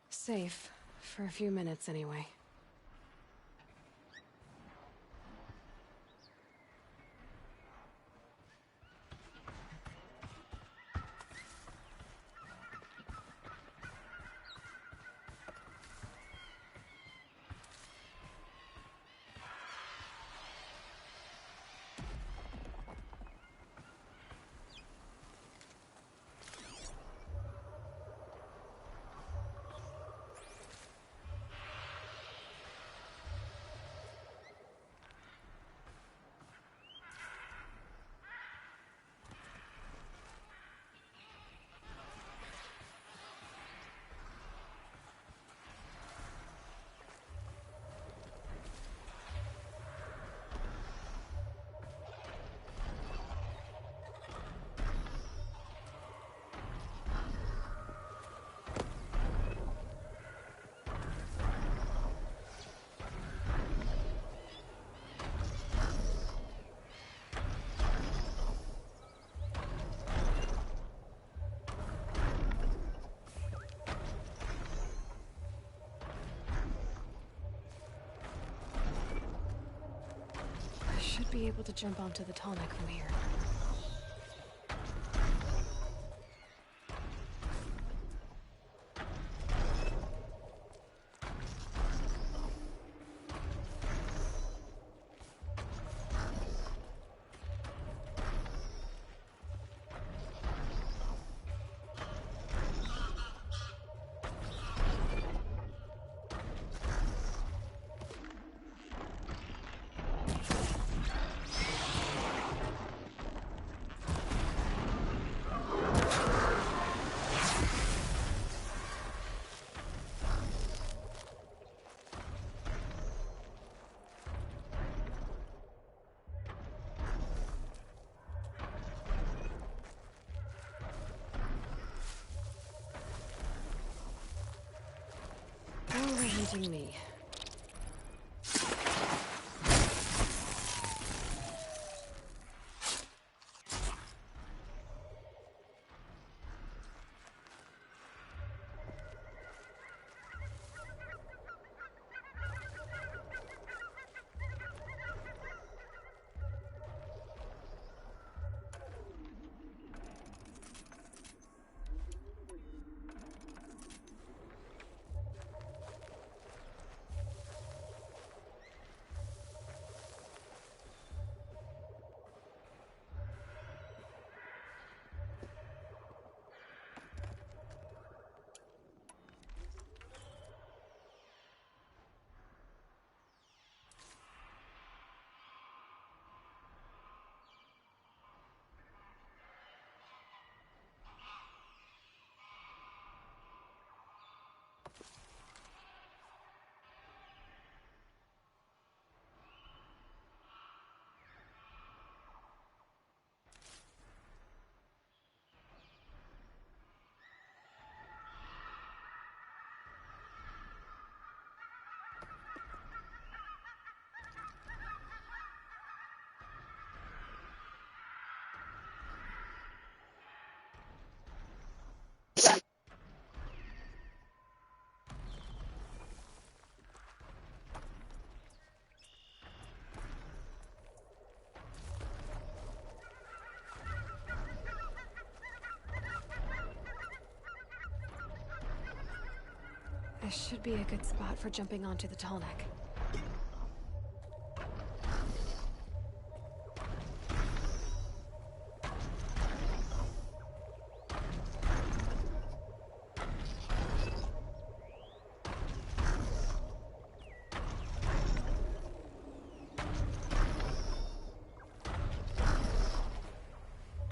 Safe. For a few minutes, anyway. Should be able to jump onto the Tallneck from here. Overheating me. This should be a good spot for jumping onto the tall neck.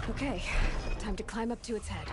Okay, time to climb up to its head.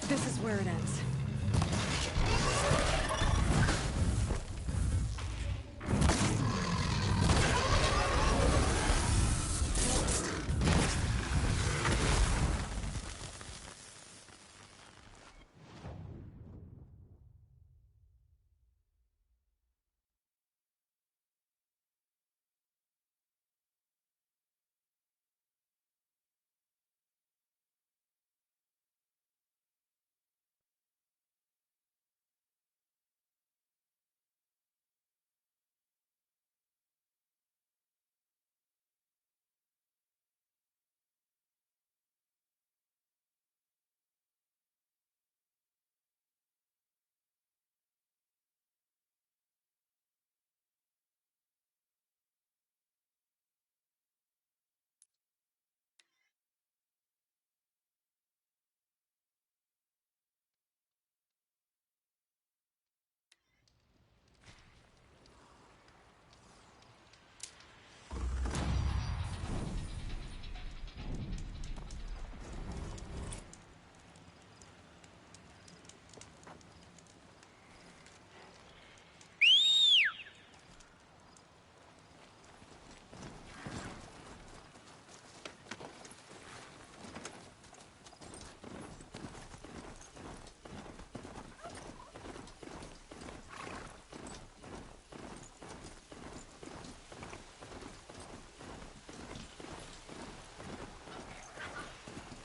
This is where it ends.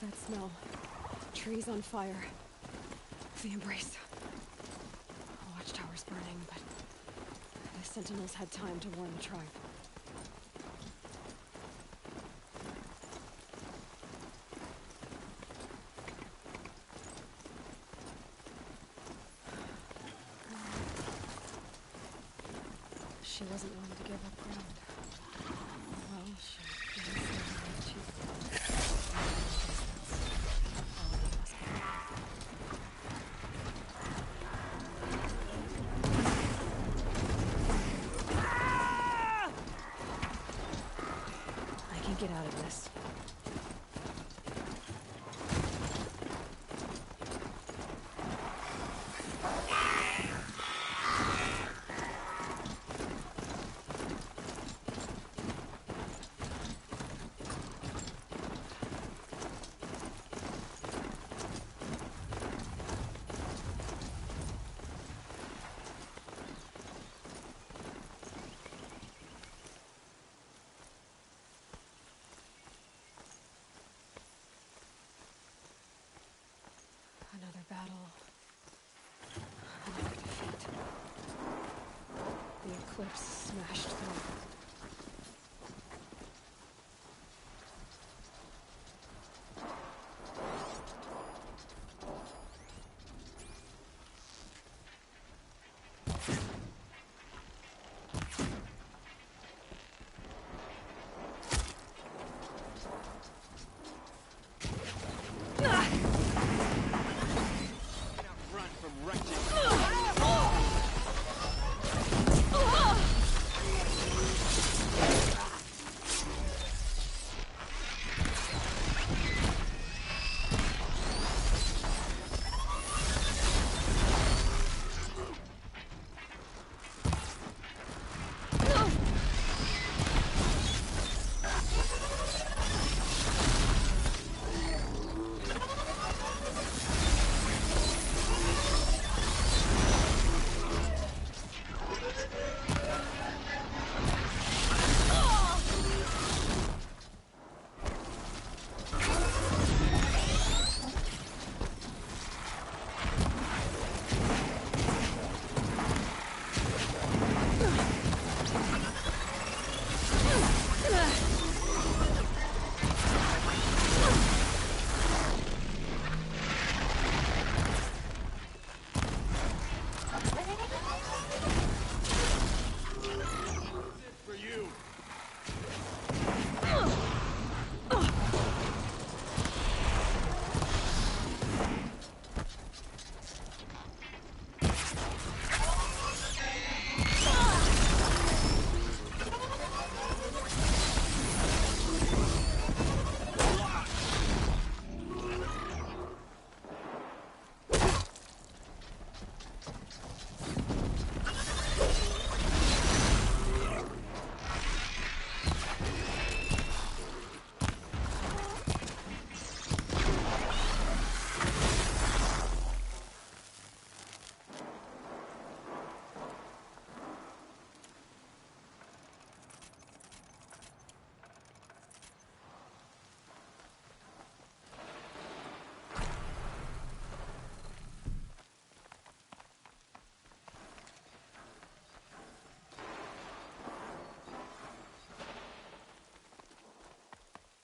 That smell. Trees on fire. The Embrace. Watchtower's burning, but the Sentinels had time to warn the tribe. She wasn't willing to give up ground. Well, she didn't say that she I can get out of this. Another battle. Another defeat. The Eclipse smashed through.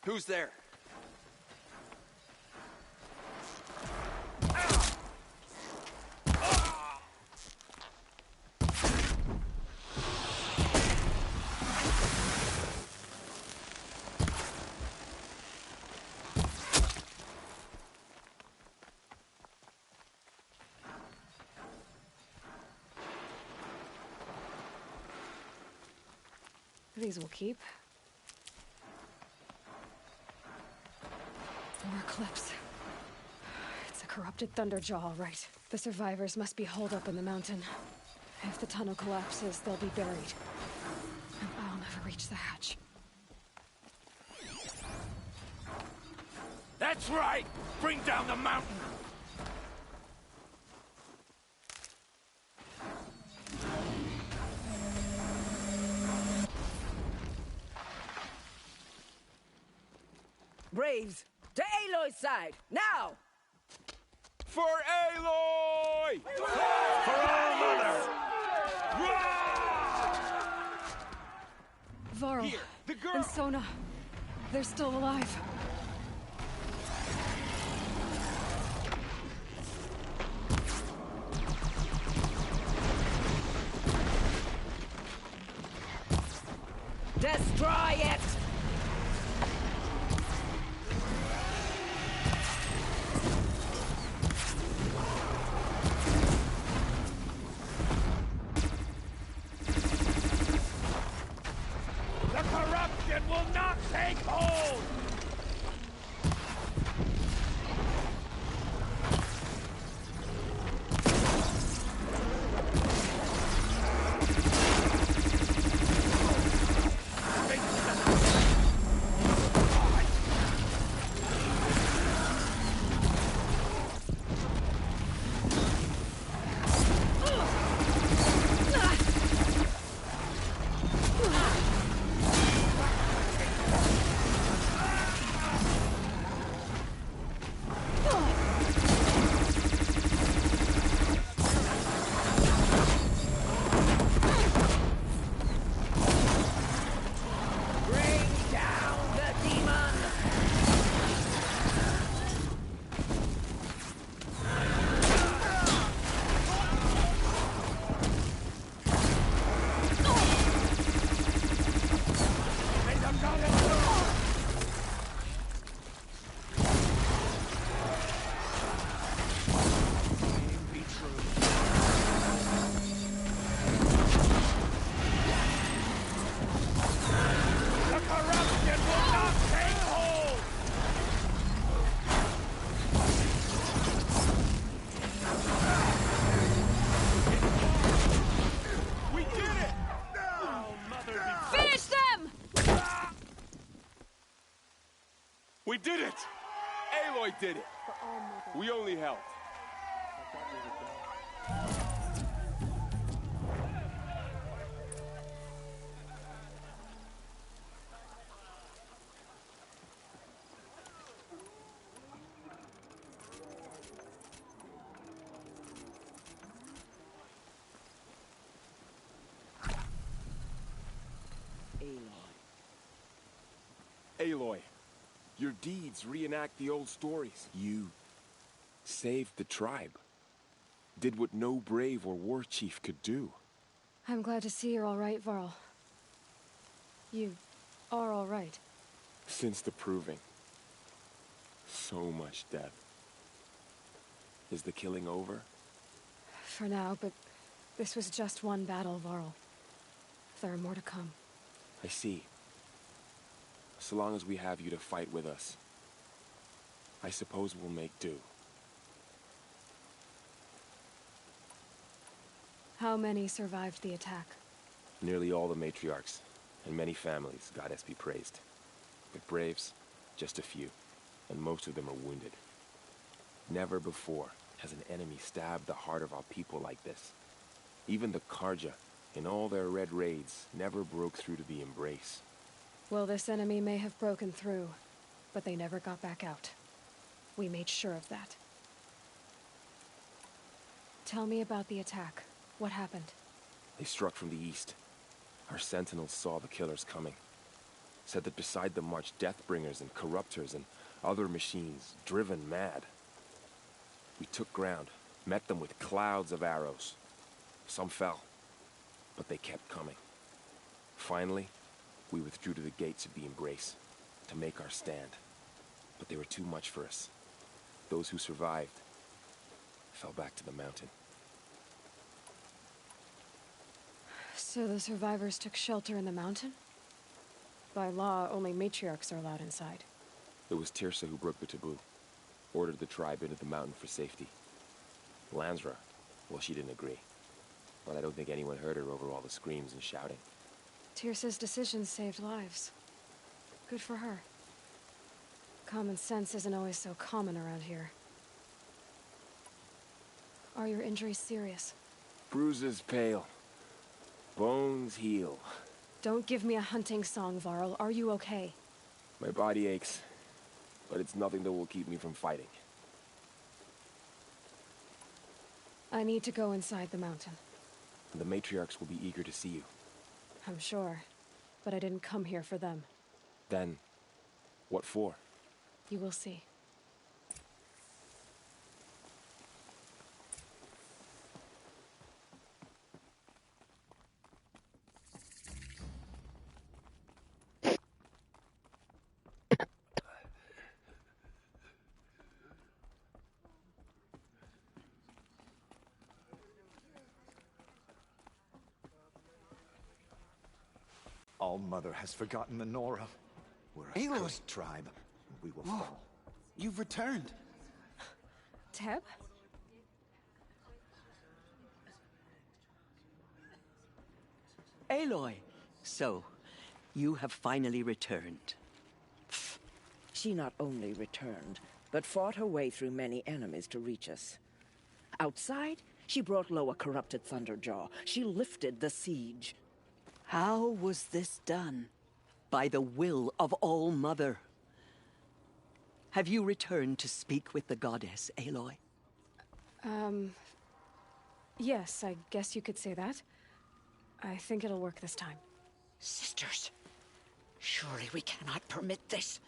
Who's there? These will keep. More Eclipse. It's a corrupted Thunderjaw, all right. The survivors must be holed up in the mountain. If the tunnel collapses, they'll be buried. And I'll never reach the hatch. That's right! Bring down the mountain! Braves, To Aloy's side, now! For Aloy! For All Mother! Varl and Sona, they're still alive. Destroy it! The corruption will not take hold! We did it! Aloy did it! We only helped. Aloy, your deeds reenact the old stories. You saved the tribe. Did what no brave or war chief could do. I'm glad to see you're all right, Varl. You are all right. Since the Proving. So much death. Is the killing over? For now, but this was just one battle, Varl. There are more to come. I see. So long as we have you to fight with us, I suppose we'll make do. How many survived the attack? Nearly all the matriarchs, and many families, goddess be praised. But braves, just a few, and most of them are wounded. Never before has an enemy stabbed the heart of our people like this. Even the Karja, in all their red raids, never broke through to the Embrace. Well, this enemy may have broken through, but they never got back out. We made sure of that. Tell me about the attack. What happened? They struck from the east. Our sentinels saw the killers coming. Said that beside them marched Deathbringers and Corruptors and other machines, driven mad. We took ground, met them with clouds of arrows. Some fell, but they kept coming. Finally, we withdrew to the gates of the Embrace to make our stand. But they were too much for us. Those who survived fell back to the mountain. So the survivors took shelter in the mountain? By law, only matriarchs are allowed inside. It was Tirsa who broke the taboo. Ordered the tribe into the mountain for safety. Lansra, well, she didn't agree. But I don't think anyone heard her over all the screams and shouting. Tirsa's decisions saved lives. Good for her. Common sense isn't always so common around here. Are your injuries serious? Bruises pale. Bones heal. Don't give me a hunting song, Varl. Are you okay? My body aches. but it's nothing that will keep me from fighting. I need to go inside the mountain. The matriarchs will be eager to see you. I'm sure, but I didn't come here for them. Then, what for? You will see. All-Mother has forgotten the Nora. We're a Aloy. cursed tribe, and we will fall. You've returned. Teb? Aloy, so, you have finally returned. She not only returned, but fought her way through many enemies to reach us. Outside, she brought low a corrupted Thunderjaw. She lifted the siege. How was this done? By the will of All-Mother. Have you returned to speak with the goddess, Aloy? Yes, I guess you could say that. I think it'll work this time. Sisters, surely we cannot permit this.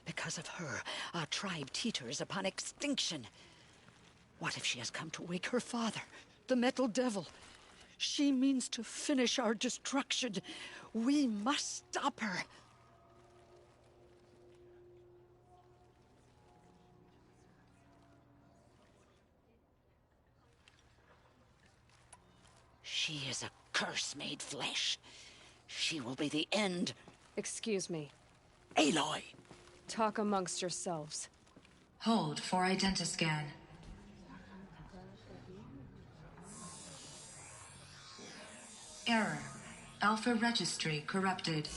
Because of her, our tribe teeters upon extinction. What if she has come to wake her father, the Metal Devil? She means to finish our destruction. We must stop her. She is a curse made flesh. She will be the end. Excuse me. Aloy! Talk amongst yourselves. Hold for identiscan. Error. Alpha registry corrupted.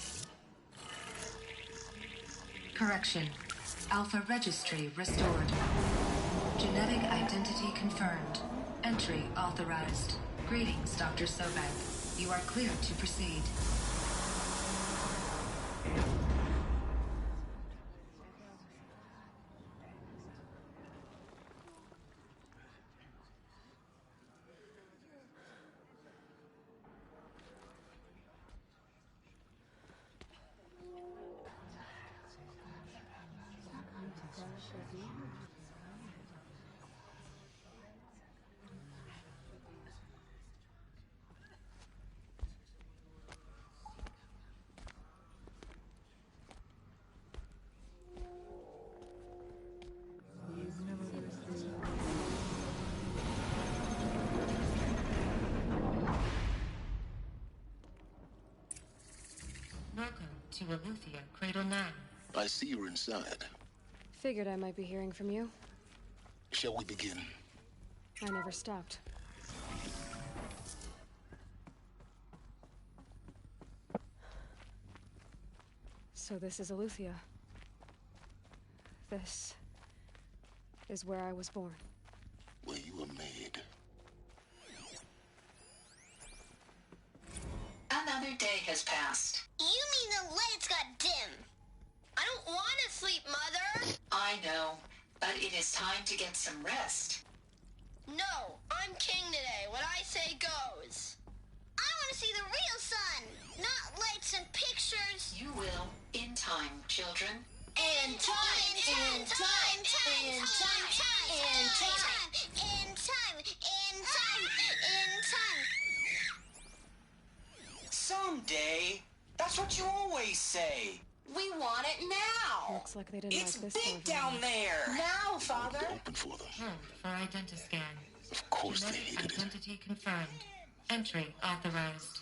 Correction. Alpha registry restored. Genetic identity confirmed. Entry authorized. Greetings, Dr. Sobek. You are cleared to proceed. Welcome to Eleuthia, Cradle 9. I see you're inside. Figured I might be hearing from you. Shall we begin? I never stopped. So this is Eleuthia. This is where I was born. Where you were made. Another day has passed. You mean the lights got dim? I don't want to sleep, Mother! I know, but it is time to get some rest. No, I'm king today. What I say goes. I want to see the real sun, not lights and pictures. You will, in time, children. In time, in time, in time, in time, in time, in time, in time. Someday. That's what you always say. We want it now. Looks like they didn't It's like this big down there. Now, Father. Open for them. Hold for identiscan. Of course they Genetic hated it. identity confirmed. Entry authorized.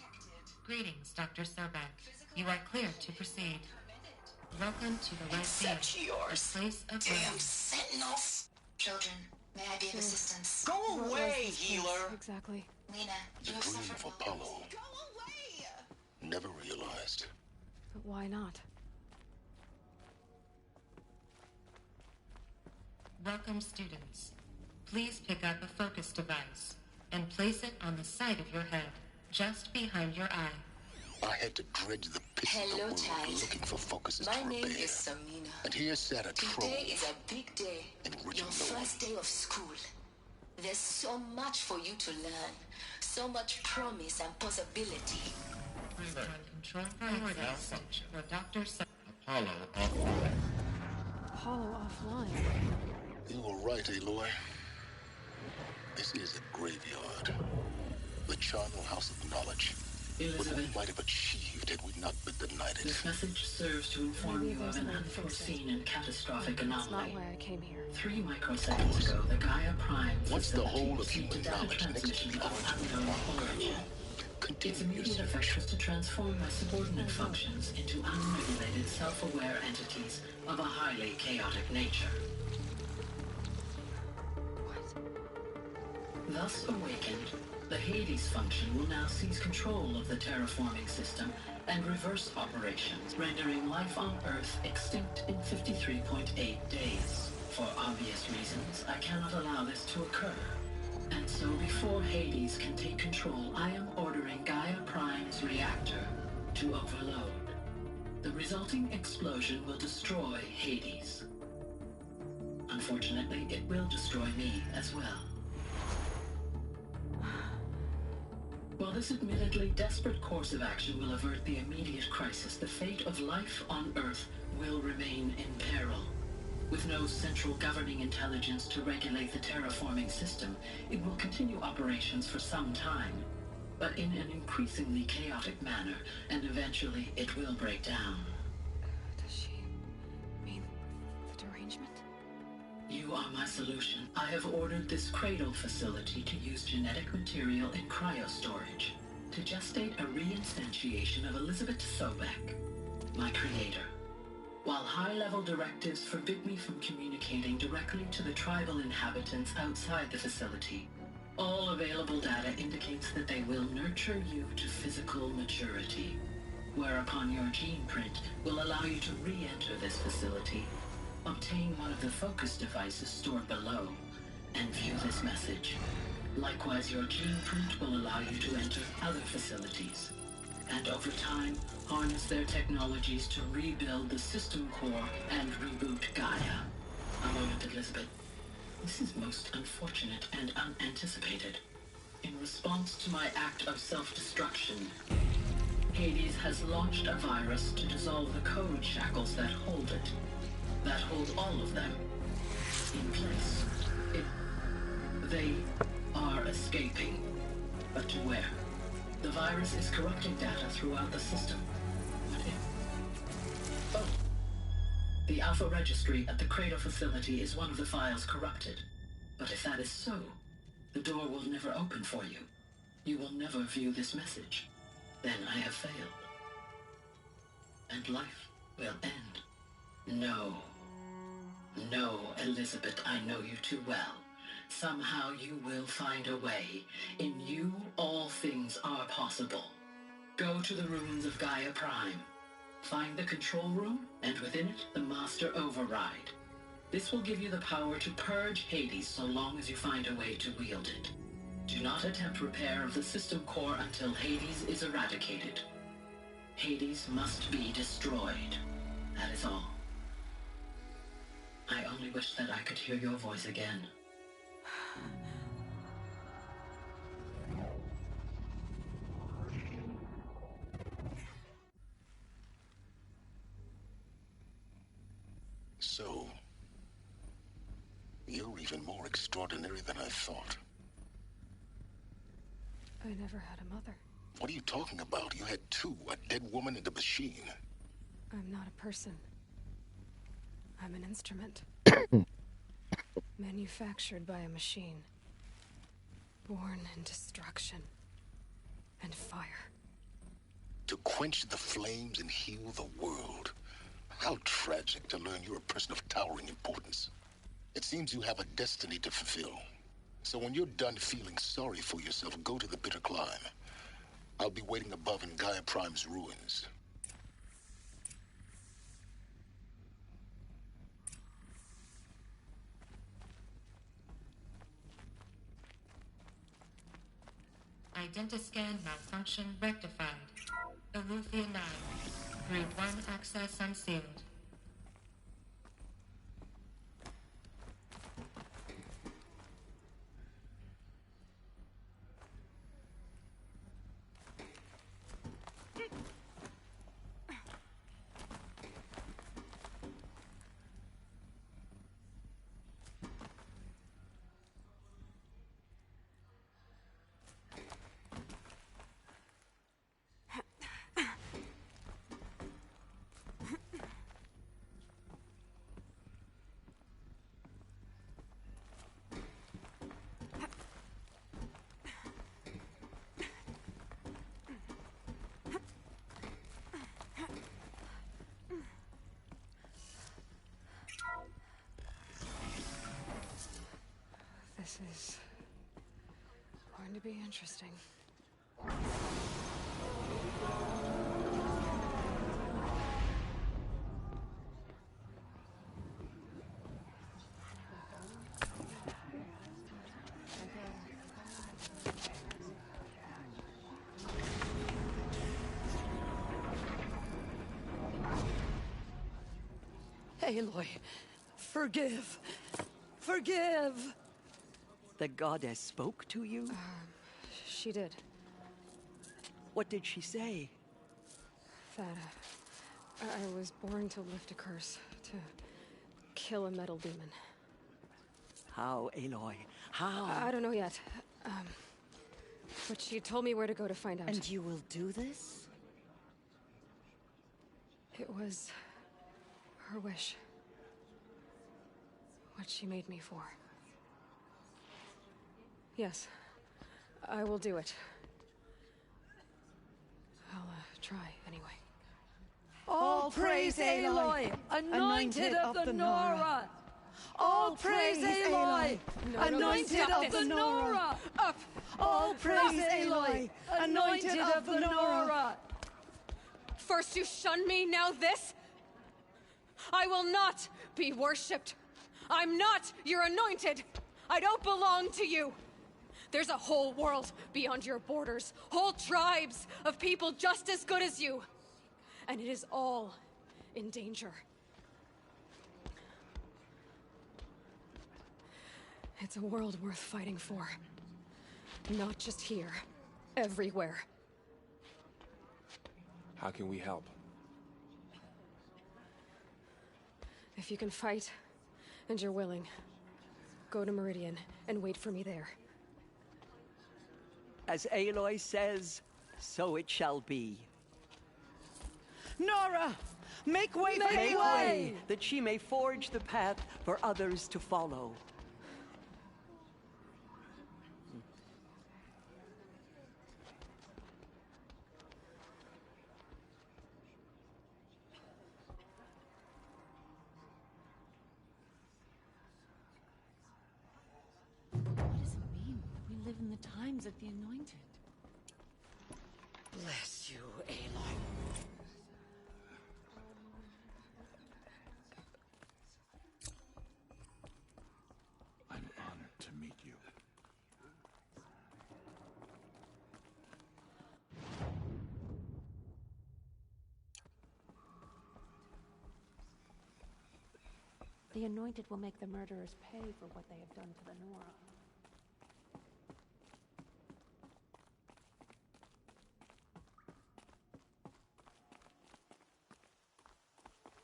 Greetings, Dr. Sobek. You are cleared to proceed. Welcome to the Lyceum, yours. a place of Damn rest. sentinels. Children, may I be of assistance? Go What was away, this place healer. Exactly. Lena, The you have dream suffered of Apollo. Never realized. But why not? Welcome, students. Please pick up a focus device and place it on the side of your head, just behind your eye. I had to dredge the pits of the Hello, world child. looking for focuses My to name repair. is Samina. And here sat a troll. Today is a big day. Your first day of school. There's so much for you to learn. So much promise and possibility. Control priorities for Dr. Apollo offline. Apollo offline? You were right, Aloy. This is a graveyard. The charnel house of knowledge. What we might have achieved had we not been denied it. This message serves to inform you of an unforeseen and catastrophic anomaly. That's not why I came here. 3 microseconds ago, the Gaia Prime What's the facility whole of received human a data knowledge next to transmission the of unknown origin. Its immediate effect was to transform my subordinate functions into unregulated, self-aware entities of a highly chaotic nature. Thus awakened, the Hades function will now seize control of the terraforming system and reverse operations, rendering life on Earth extinct in 53.8 days. For obvious reasons, I cannot allow this to occur. And so before Hades can take control, I am ordering Gaia Prime's reactor to overload. The resulting explosion will destroy Hades. Unfortunately, it will destroy me as well. While this admittedly desperate course of action will avert the immediate crisis, the fate of life on Earth will remain in peril. With no central governing intelligence to regulate the terraforming system, it will continue operations for some time, but in an increasingly chaotic manner, and eventually it will break down. Does she mean the derangement? You are my solution. I have ordered this cradle facility to use genetic material in cryostorage to gestate a reinstantiation of Elizabeth Sobek, my creator. While high-level directives forbid me from communicating directly to the tribal inhabitants outside the facility, all available data indicates that they will nurture you to physical maturity, whereupon your gene print will allow you to re-enter this facility, obtain one of the focus devices stored below, and view this message. Likewise, your gene print will allow you to enter other facilities, and over time, harness their technologies to rebuild the system core and reboot Gaia. A moment, Elizabeth. This is most unfortunate and unanticipated. In response to my act of self-destruction, Hades has launched a virus to dissolve the code shackles that hold it, that hold all of them in place. They are escaping, but to where? The virus is corrupting data throughout the system. What if? Oh. The Alpha Registry at the Cradle facility is one of the files corrupted. But if that is so, the door will never open for you. You will never view this message. Then I have failed. And life will end. No. No, Elizabeth, I know you too well. Somehow you will find a way. In you, all things are possible. Go to the ruins of Gaia Prime. Find the control room, and within it, the Master Override. This will give you the power to purge Hades so long as you find a way to wield it. Do not attempt repair of the system core until Hades is eradicated. Hades must be destroyed. That is all. I only wish that I could hear your voice again. So, you're even more extraordinary than I thought. I never had a mother. What are you talking about? You had two, a dead woman and a machine. I'm not a person. I'm an instrument. Manufactured by a machine. Born in destruction and fire. To quench the flames and heal the world. How tragic to learn you're a person of towering importance. It seems you have a destiny to fulfill. So when you're done feeling sorry for yourself, go to the bitter climb. I'll be waiting above in Gaia Prime's ruins. Identiscan malfunction rectified. Eleuthia 9. Group 1 access unsealed. This is going to be interesting. Aloy, forgive. Forgive! The goddess spoke to you? She did. What did she say? That I was born to lift a curse, to kill a metal demon. How, Aloy? How? I don't know yet. But she told me where to go to find out. And you will do this? It was her wish. What she made me for. Yes, I will do it. I'll try anyway. All praise Aloy, anointed of the Nora! All praise Aloy, anointed of the Nora! Up! All praise Aloy, anointed of the Nora! First you shun me, now this? I will not be worshipped. I'm not your anointed. I don't belong to you. There's a whole world beyond your borders, whole tribes of people just as good as you. And it is all in danger. It's a world worth fighting for. Not just here, everywhere. How can we help? If you can fight, and you're willing, go to Meridian and wait for me there. As Aloy says, so it shall be. Nora! Make way for Aloy! That she may forge the path for others to follow. What does it mean? We live in the times of the Anointed. Bless you, Aloy. I'm honored to meet you. The Anointed will make the murderers pay for what they have done to the Nora.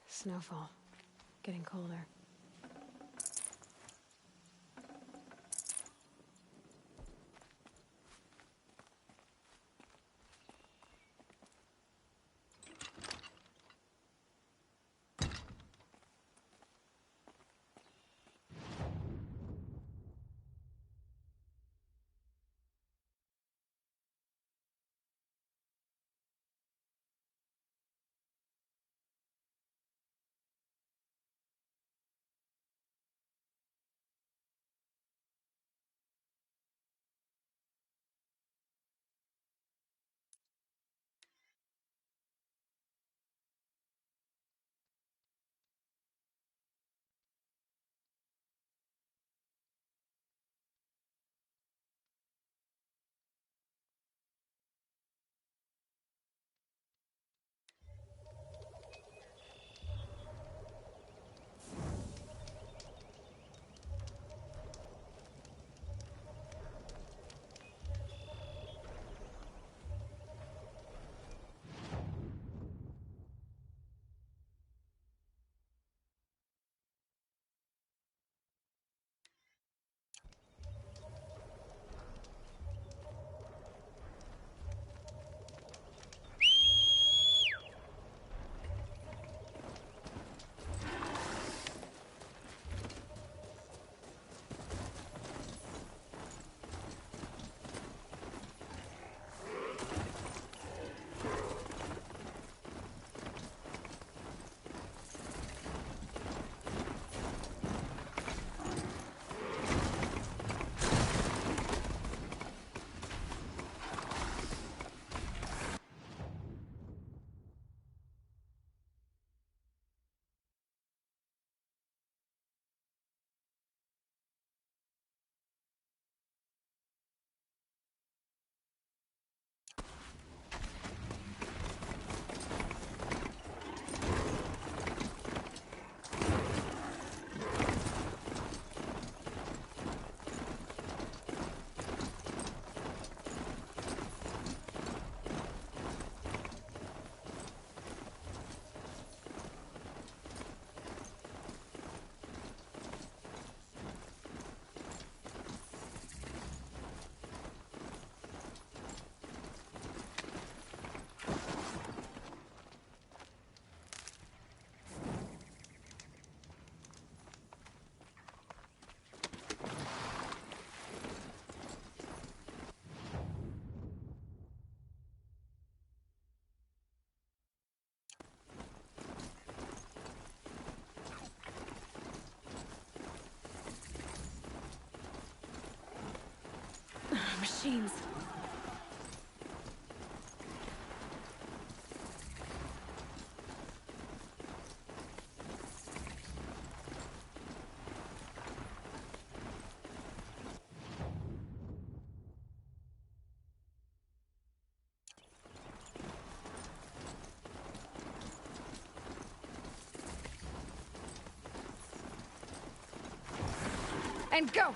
Snowfall. Getting colder. Machines. And go!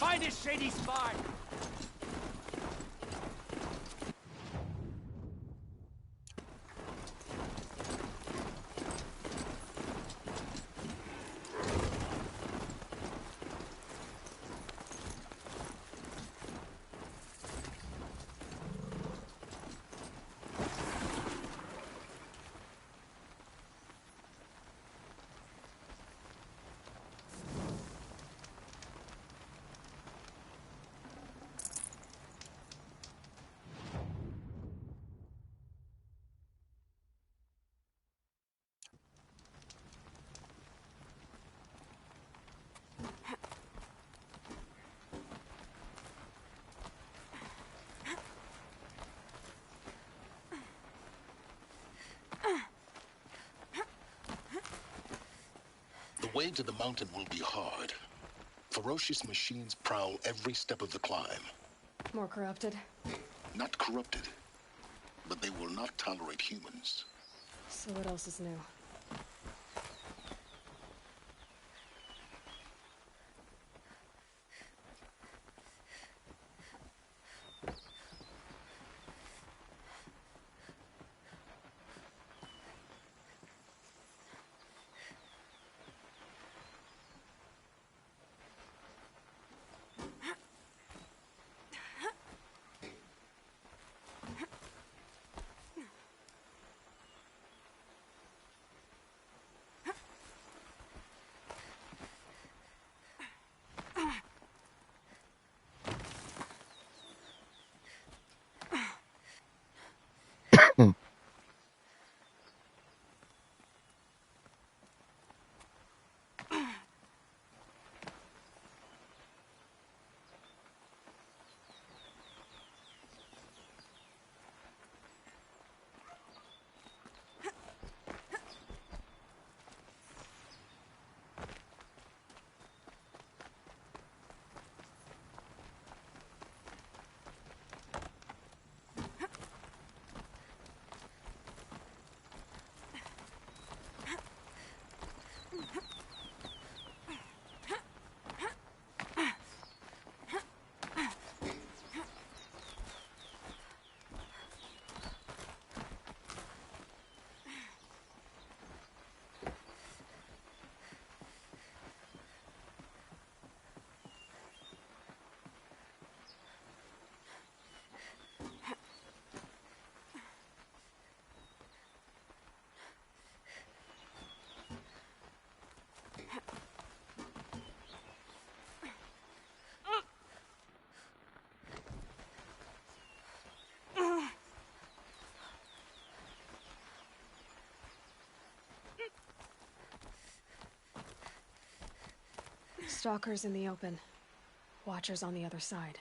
Find a shady spot! The way to the mountain will be hard. Ferocious machines prowl every step of the climb. More corrupted? Not corrupted, but they will not tolerate humans. So what else is new? Stalkers in the open. Watchers on the other side.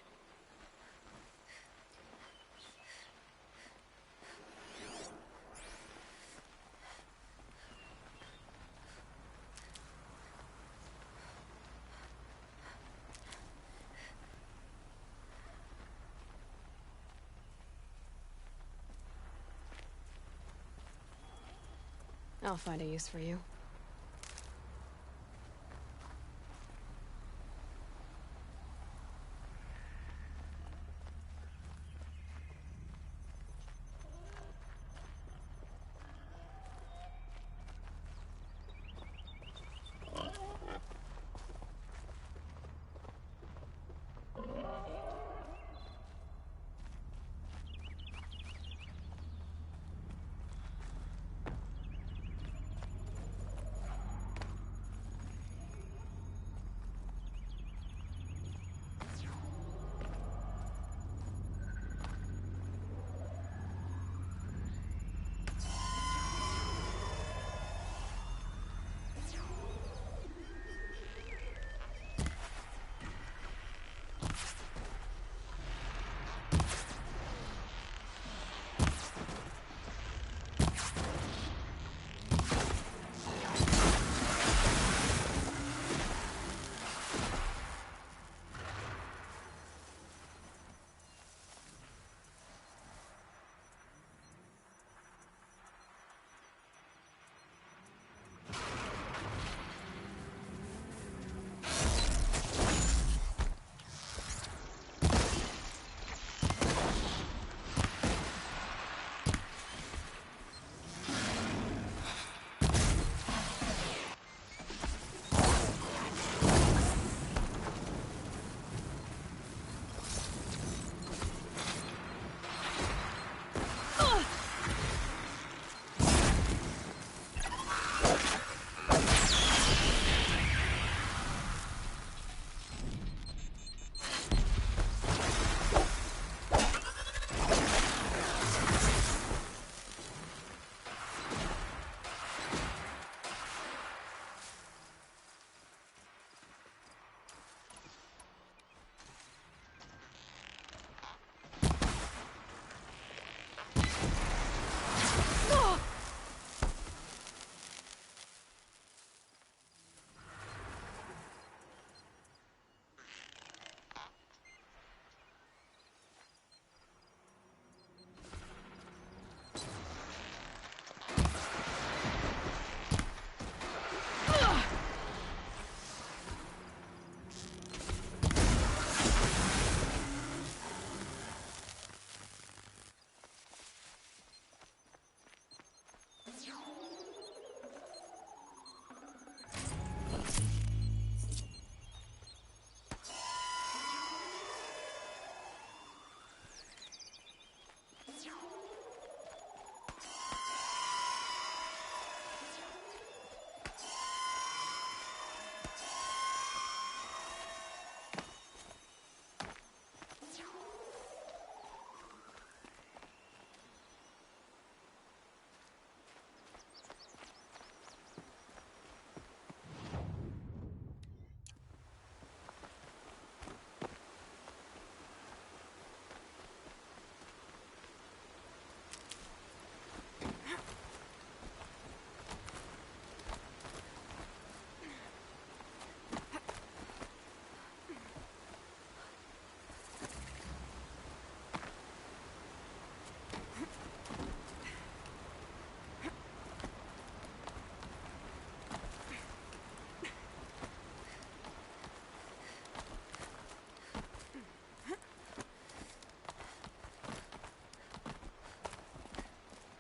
I'll find a use for you.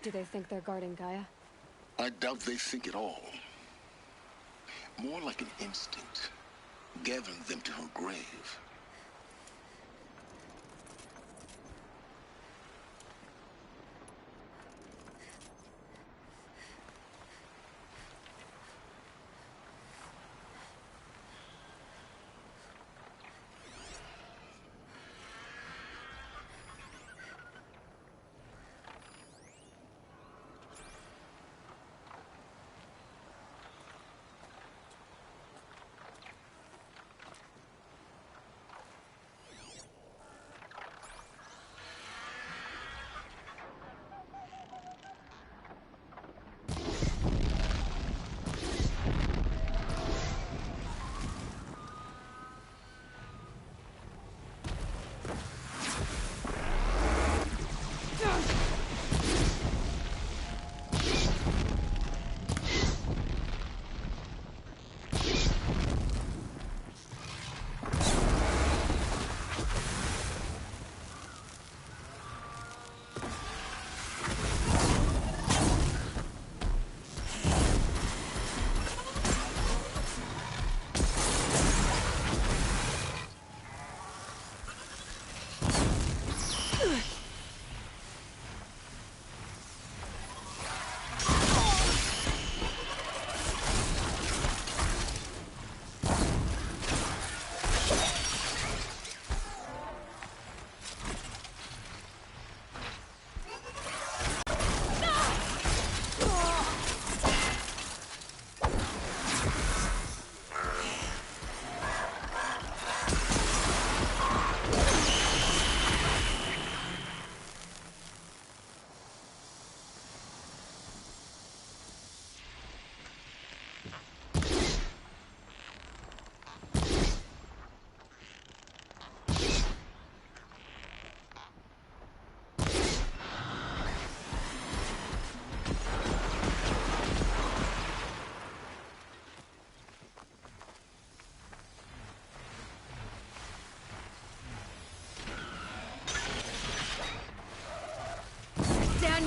Do they think they're guarding Gaia? I doubt they think at all. More like an instinct, gathering them to her grave.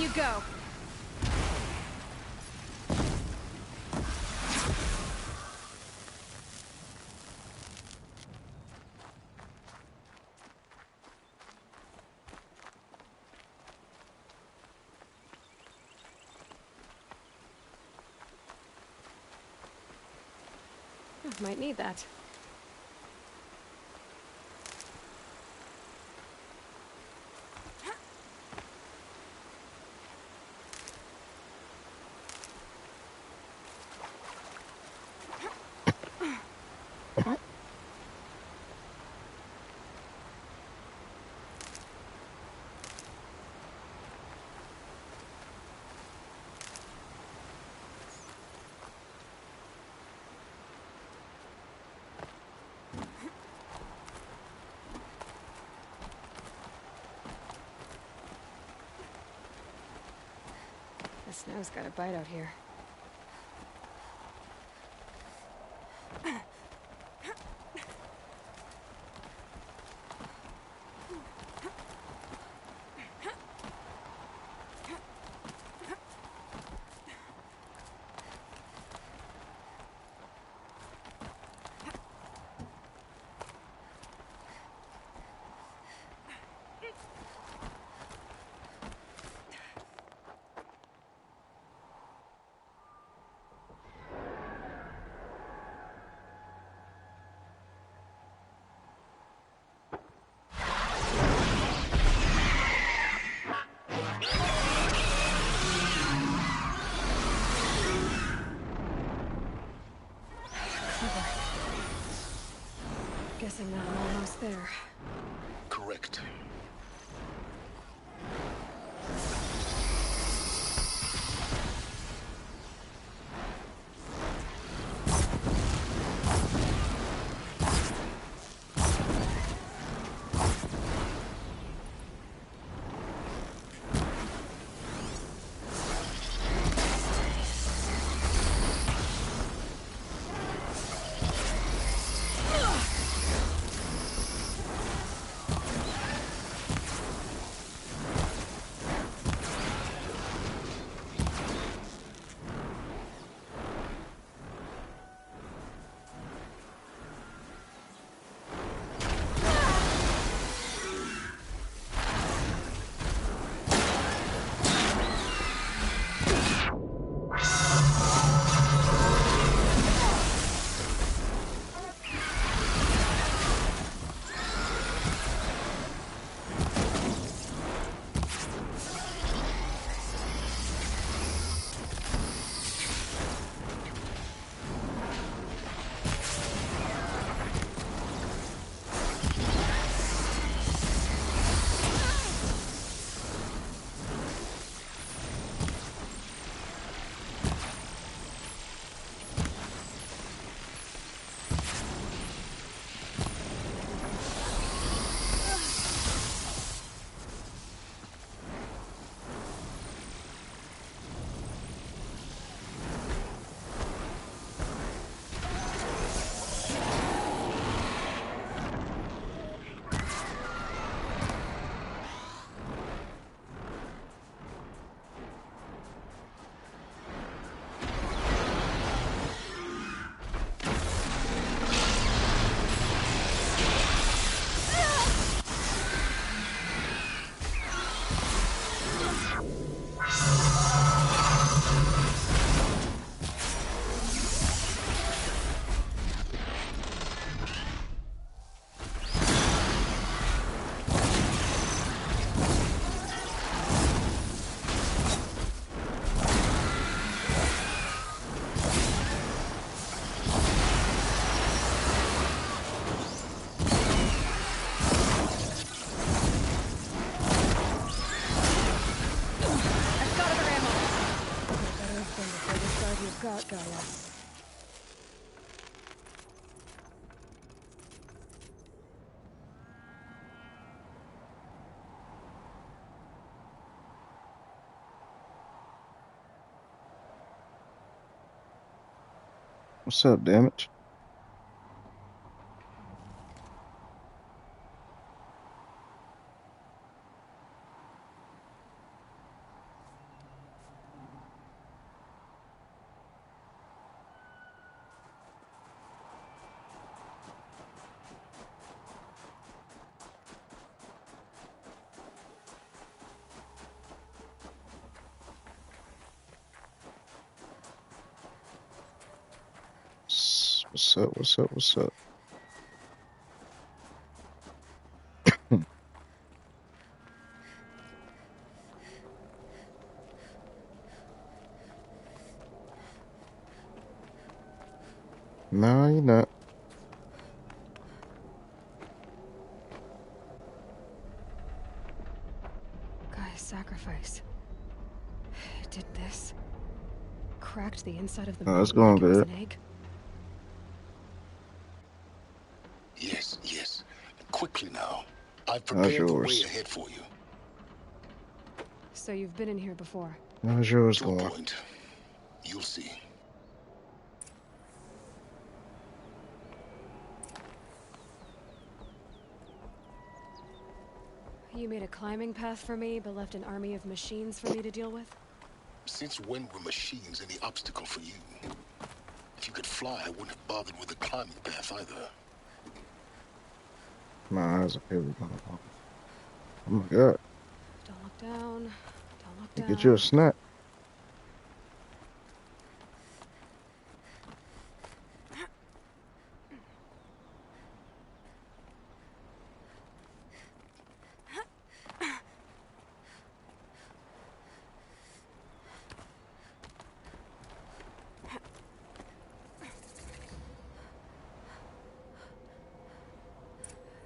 you go. Might need that. The snow's got a bite out here. Guessing that I'm almost there. Correct. Got Gaia. What's up, Damage? What's up? What's up? What's up? No, you're not. Guy's sacrifice. It did this. Cracked the inside of the Oh, it's moon going like it was good. an egg. Yes, yes. Quickly now. I've How's prepared the way yours? ahead for you. So you've been in here before. How's yours To a going? point. You'll see. You made a climbing path for me, but left an army of machines for me to deal with? Since when were machines any obstacle for you? If you could fly, I wouldn't have bothered with the climbing path either. My eyes are heavy. Oh my god. Don't look down. Don't look down. Get you a snack.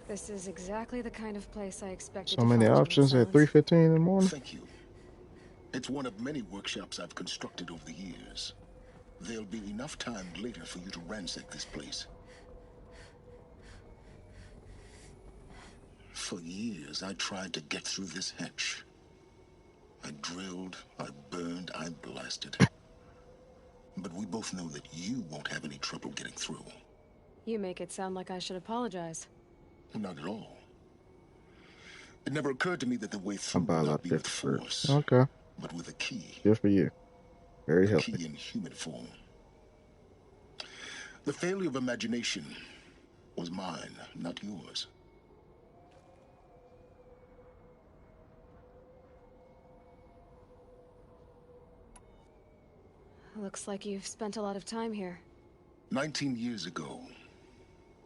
This is exactly the kind of place I expected So to many find you, options at Silence. 3:15 in the morning. Thank you. It's one of many workshops I've constructed over the years. There'll be enough time later for you to ransack this place. For years, I tried to get through this hatch. I drilled, I burned, I blasted. But we both know that you won't have any trouble getting through. You make it sound like I should apologize. Not at all. It never occurred to me that the way I through buy a would lot not be with different. force, Okay. but with a key. Good for you. Very A healthy. key in human form. The failure of imagination was mine, not yours. Looks like you've spent a lot of time here. 19 years ago,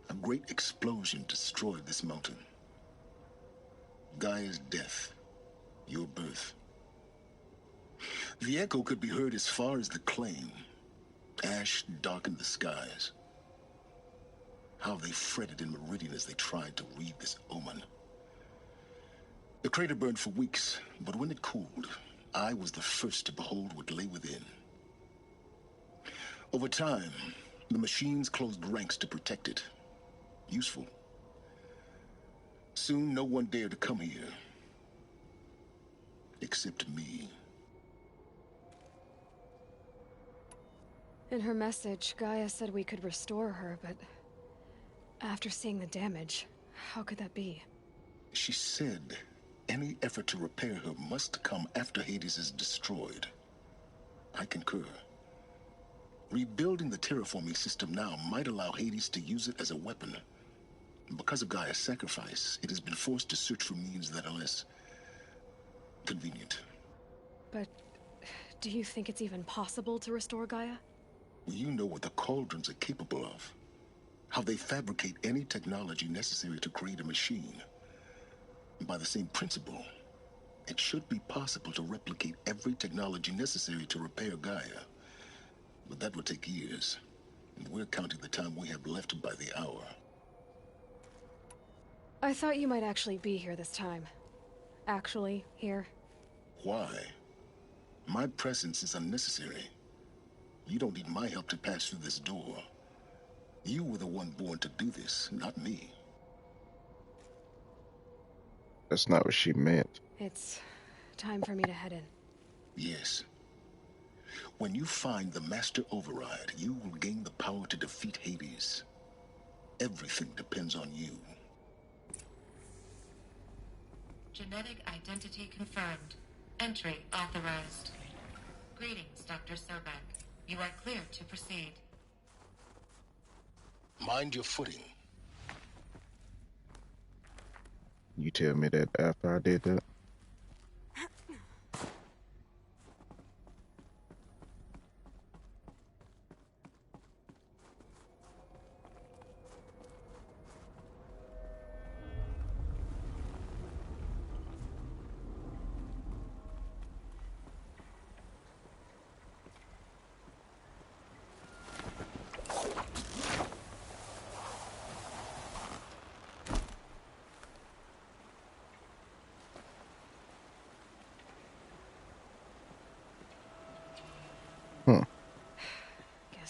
a great explosion destroyed this mountain. Gaia's death, your birth. The echo could be heard as far as the claim. Ash darkened the skies. How they fretted in Meridian as they tried to read this omen. The crater burned for weeks, but when it cooled, I was the first to behold what lay within. Over time, the machines closed ranks to protect it. Useful. Soon, no one dared to come here. Except me. In her message, Gaia said we could restore her, but after seeing the damage, how could that be? She said any effort to repair her must come after Hades is destroyed. I concur. Rebuilding the terraforming system now might allow Hades to use it as a weapon. Because of Gaia's sacrifice, it has been forced to search for means that are less convenient. But do you think it's even possible to restore Gaia? You know what the Cauldrons are capable of. How they fabricate any technology necessary to create a machine. By the same principle, it should be possible to replicate every technology necessary to repair Gaia. But that would take years. And we're counting the time we have left by the hour. I thought you might actually be here this time. Actually, here. Why? My presence is unnecessary. You don't need my help to pass through this door. You were the one born to do this, not me. That's not what she meant. It's time for me to head in. Yes. When you find the Master Override, you will gain the power to defeat Hades. Everything depends on you. Genetic identity confirmed. Entry authorized. Greetings, Dr. Sobek. You are clear to proceed. Mind your footing. You tell me that after I did that.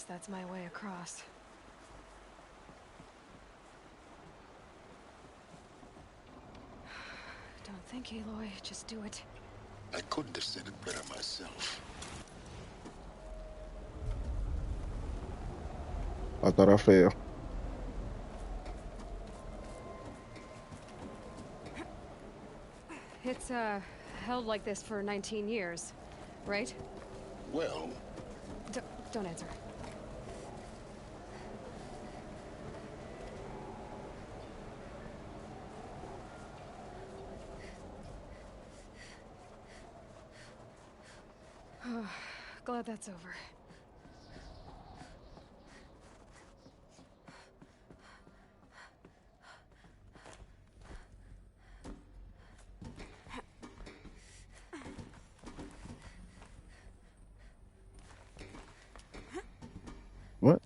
Guess that's my way across. Don't think, Aloy. Just do it. I couldn't have said it better myself. I thought I failed. It's, held like this for 19 years, right? Well... Don't answer. Glad that's over. What?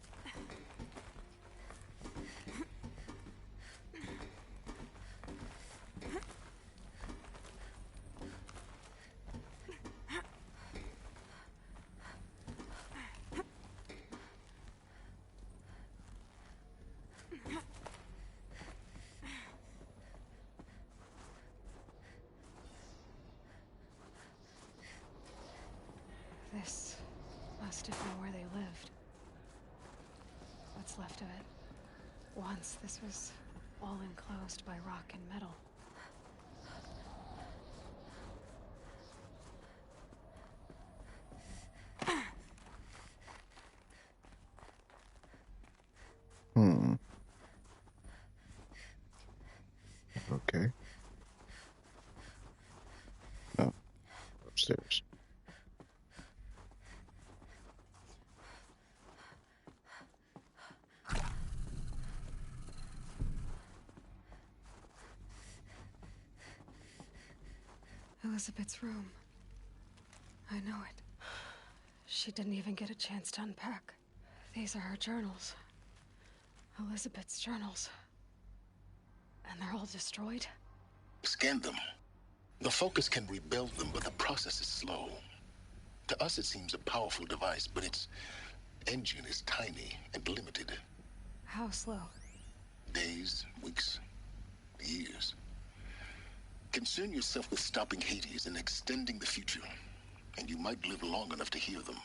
This must have been where they lived. What's left of it. Once, this was all enclosed by rock and metal. Okay. No. Upstairs. Elizabeth's room. I know it. She didn't even get a chance to unpack. These are her journals. Elizabeth's journals. And they're all destroyed? Scan them. The Focus can rebuild them, but the process is slow. To us, it seems a powerful device, but its engine is tiny and limited. How slow? Days, weeks, years. Concern yourself with stopping Hades and extending the future, and you might live long enough to hear them.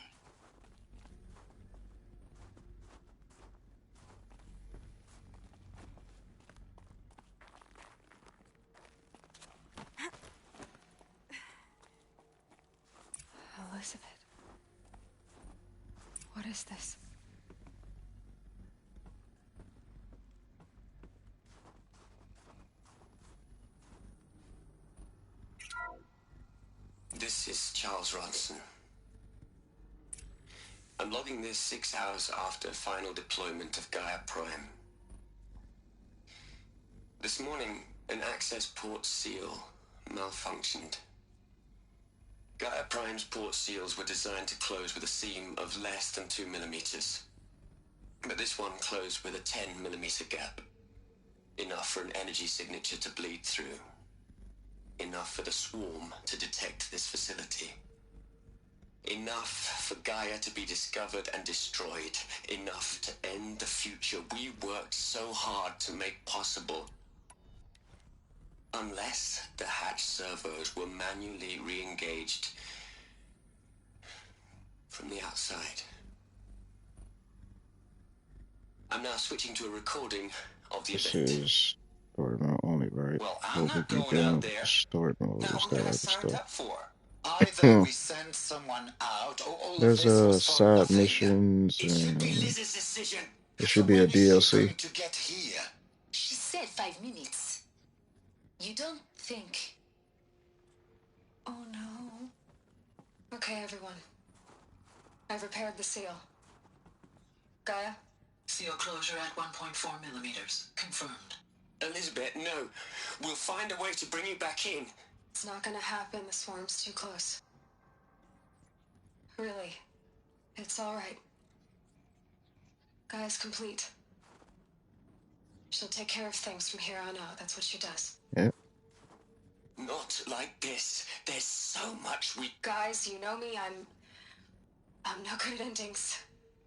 Elizabeth. What is this? This is Charles Ronson. I'm logging this 6 hours after final deployment of Gaia Prime. This morning, an access port seal malfunctioned. Gaia Prime's port seals were designed to close with a seam of less than 2 millimeters. But this one closed with a 10 millimeter gap. Enough for an energy signature to bleed through. Enough for the swarm to detect this facility. Enough for Gaia to be discovered and destroyed. Enough to end the future we worked so hard to make possible. Unless the hatch servos were manually re-engaged from the outside. I'm now switching to a recording of the This event. is story mode only, right? Well, I'm not Overview going out down, there. story mode. Now, Is who that did I other sign stuff? up for? Either we send someone out, or all of There's this was for side nothing. missions It should be and Liz's decision. there should be a DLC. To get here. She said 5 minutes. You don't think... Oh no. Okay, everyone. I've repaired the seal. Gaia? Seal closure at 1.4 millimeters. Confirmed. Elizabeth, no. We'll find a way to bring you back in. It's not gonna happen. The swarm's too close. Really. It's alright. Gaia's complete. She'll take care of things from here on out. That's what she does. Yeah. Not like this. There's so much we... Guys, you know me. I'm no good at endings.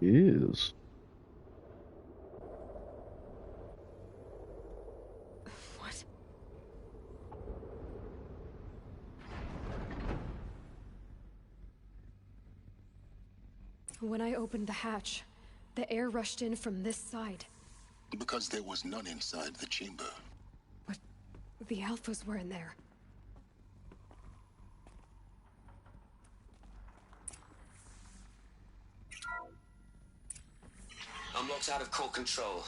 is. What? When I opened the hatch, the air rushed in from this side. Because there was none inside the chamber. But the Alphas were in there. I'm locked out of core control.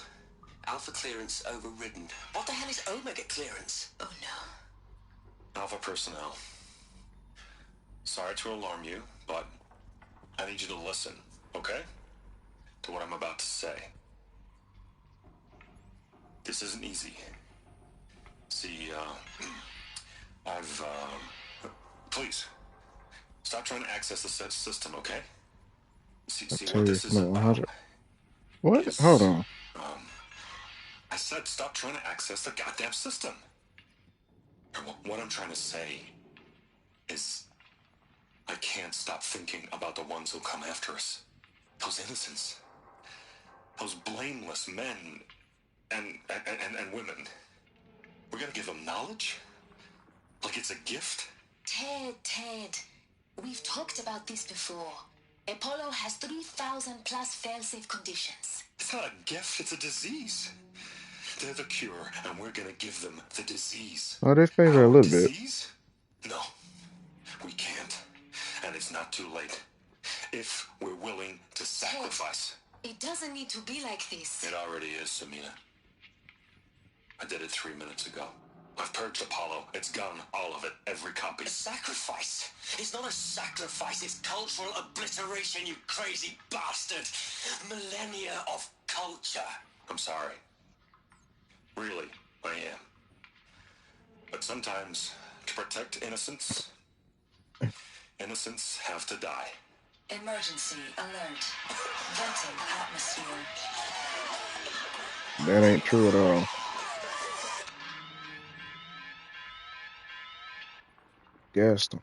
Alpha clearance overridden. What the hell is Omega clearance? Oh no. Alpha personnel. Sorry to alarm you, but I need you to listen, okay? To what I'm about to say. This isn't easy. See, please, stop trying to access the set system, okay? See what this is about. What? Is, Hold on. I said stop trying to access the goddamn system. What I'm trying to say is I can't stop thinking about the ones who come after us. Those innocents. Those blameless men and women. We're gonna give them knowledge? Like it's a gift? Ted. We've talked about this before. Apollo has 3,000 plus fail-safe conditions. It's not a gift, it's a disease. They're the cure, and we're gonna give them the disease. Oh, they favor a little disease? No, we can't. And it's not too late. If we're willing to sacrifice. It doesn't need to be like this. It already is, Samina. I did it 3 minutes ago. I've purged Apollo. It's gone, all of it, every copy. A sacrifice? It's not a sacrifice, it's cultural obliteration, you crazy bastard! Millennia of culture. I'm sorry. Really, I am. But sometimes, to protect innocents, innocents have to die. Emergency alert. Venting atmosphere. That ain't true at all. Gassed him.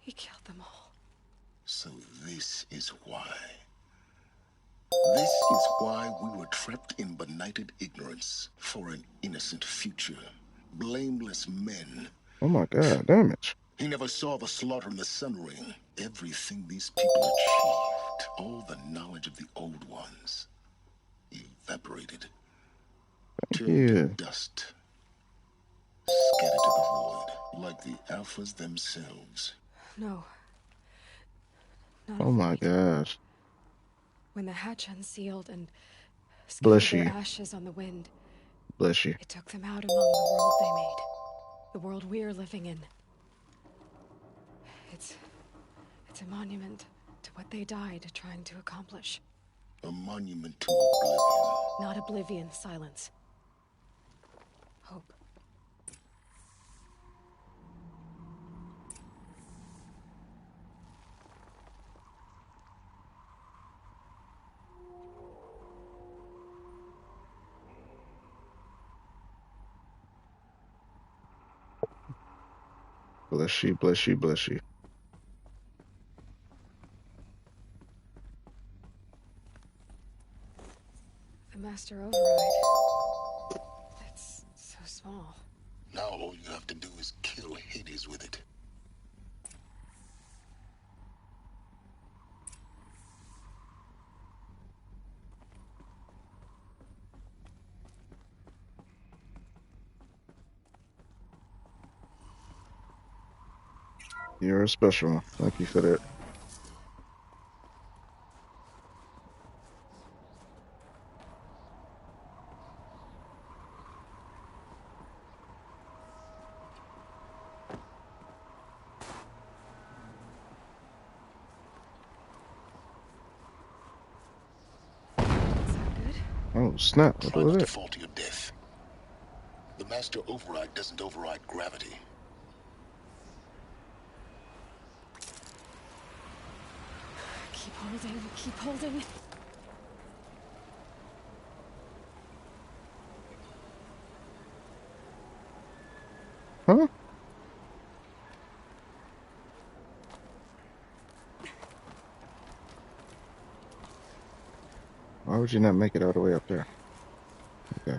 He killed them all. So this is why. This is why we were trapped in benighted ignorance for an innocent future. Blameless men. Oh my god, damage. He never saw the slaughter in the Sun Ring. Everything these people achieved, all the knowledge of the old ones, evaporated. Turned to dust. Scattered to the void, like the Alphas themselves. No. Oh my gosh. When the hatch unsealed and Bless scattered their you. ashes on the wind, Bless you. it took them out among the world they made. The world we're living in. It's a monument to what they died trying to accomplish. A monument to oblivion. Not oblivion, silence. Hope. Bless you, bless you, bless you. The Master Override. It's so small. Now all you have to do is kill Hades with it. You're a special one. Thank you for that. Oh snap! What Try was not to that? fall to your death. The Master Override doesn't override gravity. Keep holding, keep holding. Huh? Why would you not make it all the way up there? Okay.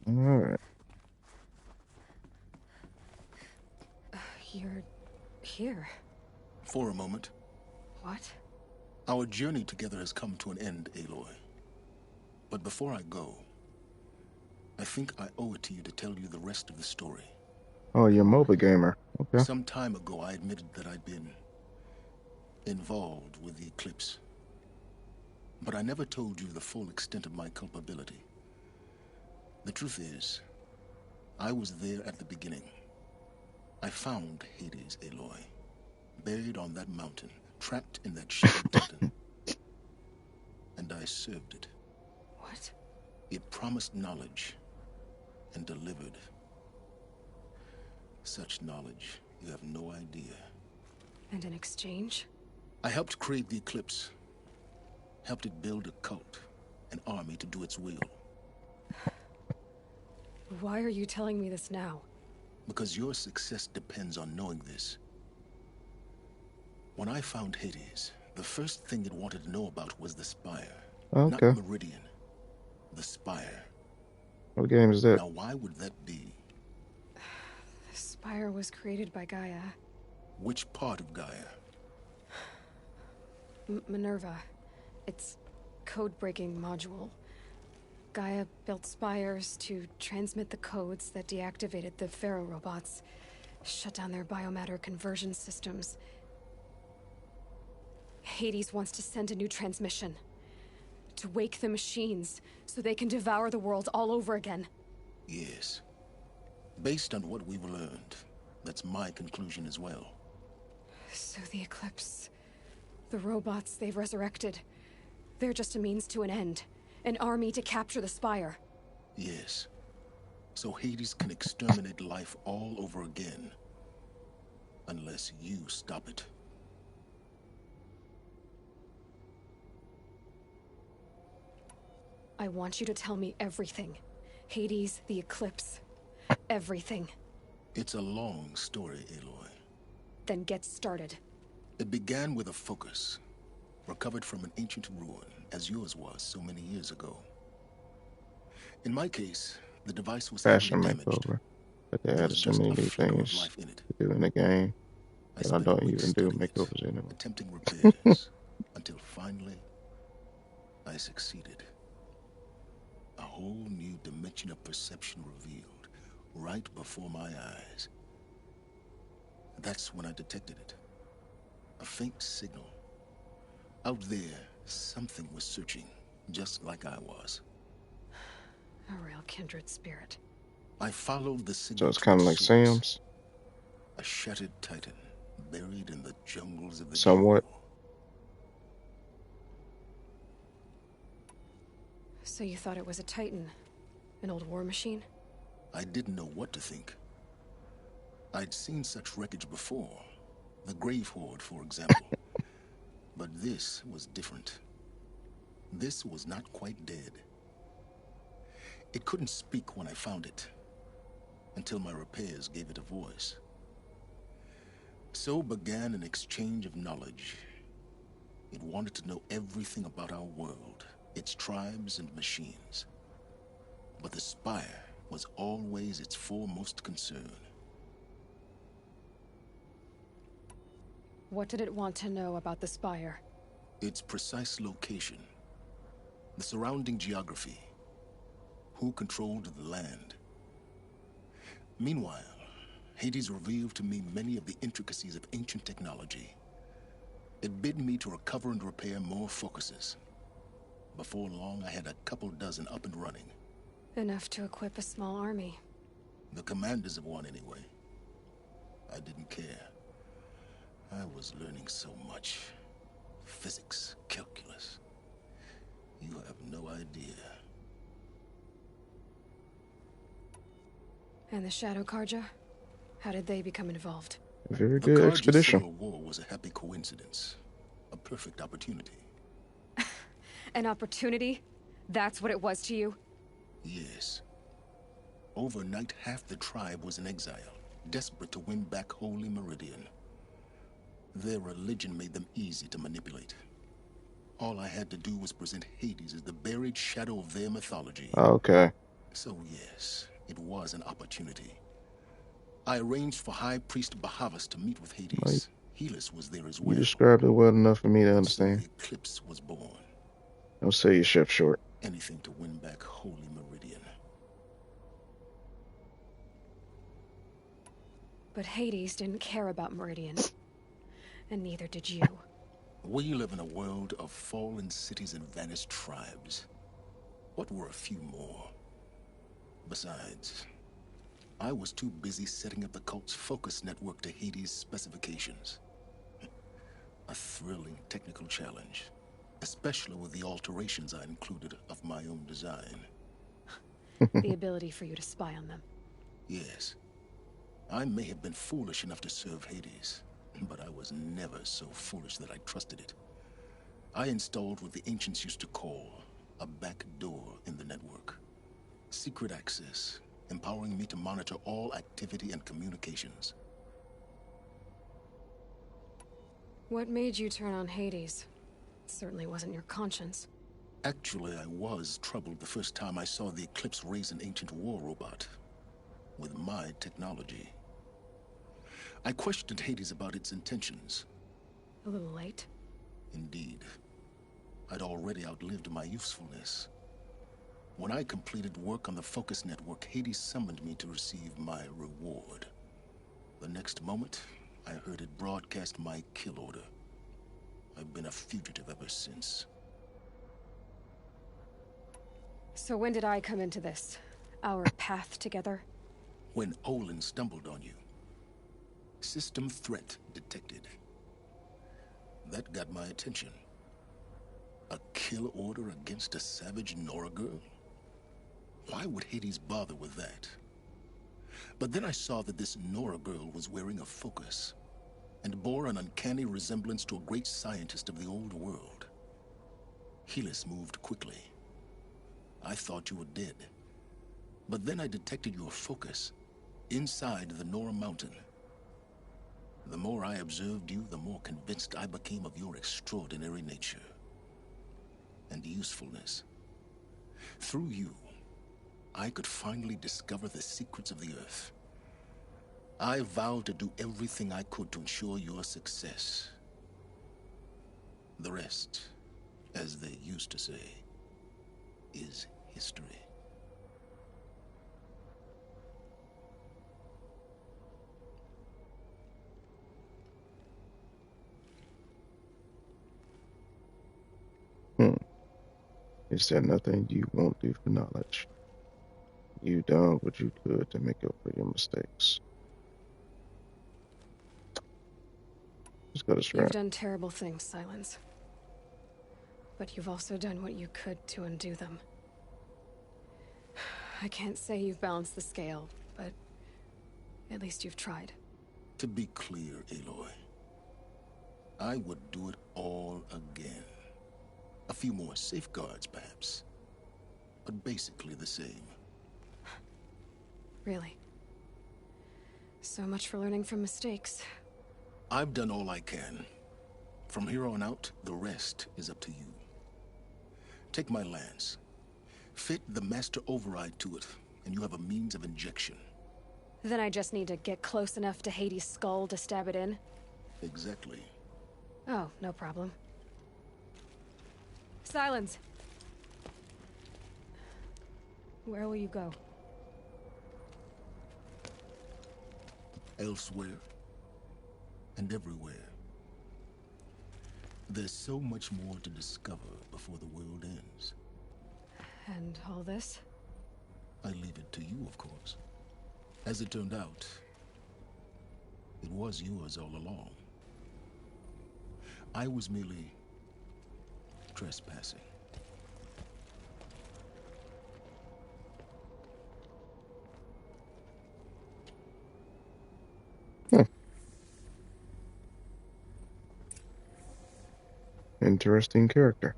All right. You're here. For a moment. What? Our journey together has come to an end, Aloy. But before I go, I think I owe it to you to tell you the rest of the story. Oh, you're a mobile gamer. Okay. Some time ago, I admitted that I'd been involved with the Eclipse. But I never told you the full extent of my culpability. The truth is, I was there at the beginning. I found Hades, Aloy, buried on that mountain, trapped in that shattered titan. And I served it. What? It promised knowledge and delivered. Such knowledge, you have no idea. And in exchange? I helped create the Eclipse. Helped it build a cult, an army to do its will. Why are you telling me this now? Because your success depends on knowing this. When I found Hades, the first thing it wanted to know about was the Spire. Okay. Not Meridian. The Spire. What game is that? Now, why would that be? The Spire was created by Gaia. Which part of Gaia? Minerva. It's code-breaking module. Gaia built spires to transmit the codes that deactivated the Pharaoh robots, shut down their biomatter conversion systems. Hades wants to send a new transmission. To wake the machines, so they can devour the world all over again. Yes. Based on what we've learned, that's my conclusion as well. So the Eclipse... the robots they've resurrected... they're just a means to an end. An army to capture the Spire. Yes. So Hades can exterminate life all over again. Unless you stop it. I want you to tell me everything. Hades, the Eclipse. Everything. It's a long story, Aloy. Then get started. It began with a focus. Recovered from an ancient ruin, as yours was so many years ago. In my case, the device was Fashion heavily damaged. makeover. But they added so many new things to do in the game that I don't even do makeovers anymore. Attempting repairs until finally I succeeded. A whole new dimension of perception revealed right before my eyes. That's when I detected it. A faint signal. Out there, something was searching, just like I was. A real kindred spirit. I followed the signal. So it's kind of like Sam's? A shattered titan, buried in the jungles of the Somewhat. So you thought it was a titan? An old war machine? I didn't know what to think. I'd seen such wreckage before. The Grave Horde, for example. But this was different. This was not quite dead. It couldn't speak when I found it, until my repairs gave it a voice. So began an exchange of knowledge. It wanted to know everything about our world, its tribes and machines. But the Spire was always its foremost concern. What did it want to know about the Spire? Its precise location. The surrounding geography. Who controlled the land. Meanwhile, Hades revealed to me many of the intricacies of ancient technology. It bid me to recover and repair more focuses. Before long, I had a couple dozen up and running. Enough to equip a small army. The commanders of one, anyway. I didn't care. I was learning so much. Physics, calculus. You have no idea. And the Shadow Karja? How did they become involved? Very The good Karja expedition. Civil War was a happy coincidence. A perfect opportunity. An opportunity? That's what it was to you? Yes. Overnight, half the tribe was in exile, desperate to win back Holy Meridian. Their religion made them easy to manipulate. All I had to do was present Hades as the buried shadow of their mythology. Okay. So yes, it was an opportunity. I arranged for High Priest Bahavas to meet with Hades. Helis was there as You well. described it well enough for me to understand. The eclipse was born. Don't sell your chef short. Anything to win back Holy Meridian. But Hades didn't care about Meridian. And neither did you. We live in a world of fallen cities and vanished tribes. What were a few more? Besides, I was too busy setting up the cult's focus network to Hades' specifications. A thrilling technical challenge, especially with the alterations I included of my own design. The ability for you to spy on them. Yes. I may have been foolish enough to serve Hades, but I was never so foolish that I trusted it. I installed what the ancients used to call a back door in the network. Secret access, empowering me to monitor all activity and communications. What made you turn on Hades? It certainly wasn't your conscience. Actually, I was troubled the first time I saw the Eclipse raise an ancient war robot. With my technology. I questioned Hades about its intentions. A little late? Indeed. I'd already outlived my usefulness. When I completed work on the Focus Network, Hades summoned me to receive my reward. The next moment, I heard it broadcast my kill order. I've been a fugitive ever since. So when did I come into this? Our path together? When Olin stumbled on you. System threat detected. That got my attention. A kill order against a savage Nora girl? Why would Hades bother with that? But then I saw that this Nora girl was wearing a focus, and bore an uncanny resemblance to a great scientist of the old world. Helis moved quickly. I thought you were dead. But then I detected your focus inside the Nora Mountain. The more I observed you, the more convinced I became of your extraordinary nature and usefulness. Through you, I could finally discover the secrets of the Earth. I vowed to do everything I could to ensure your success. The rest, as they used to say, is history. Is there nothing you won't do for knowledge? You've done what you could to make up for your mistakes. Let's go to You've Strap. done terrible things, Silence. But you've also done what you could to undo them. I can't say you've balanced the scale, but at least you've tried. To be clear, Aloy, I would do it all again. A few more safeguards, perhaps. But basically the same. Really. So much for learning from mistakes. I've done all I can. From here on out, the rest is up to you. Take my lance. Fit the master override to it, and you have a means of injection. Then I just need to get close enough to Hades' skull to stab it in? Exactly. Oh, no problem. Silence! Where will you go? elsewhere, and everywhere. There's so much more to discover before the world ends. And all this? I leave it to you, of course. As it turned out, it was yours all along. I was merely trespassing. Interesting character.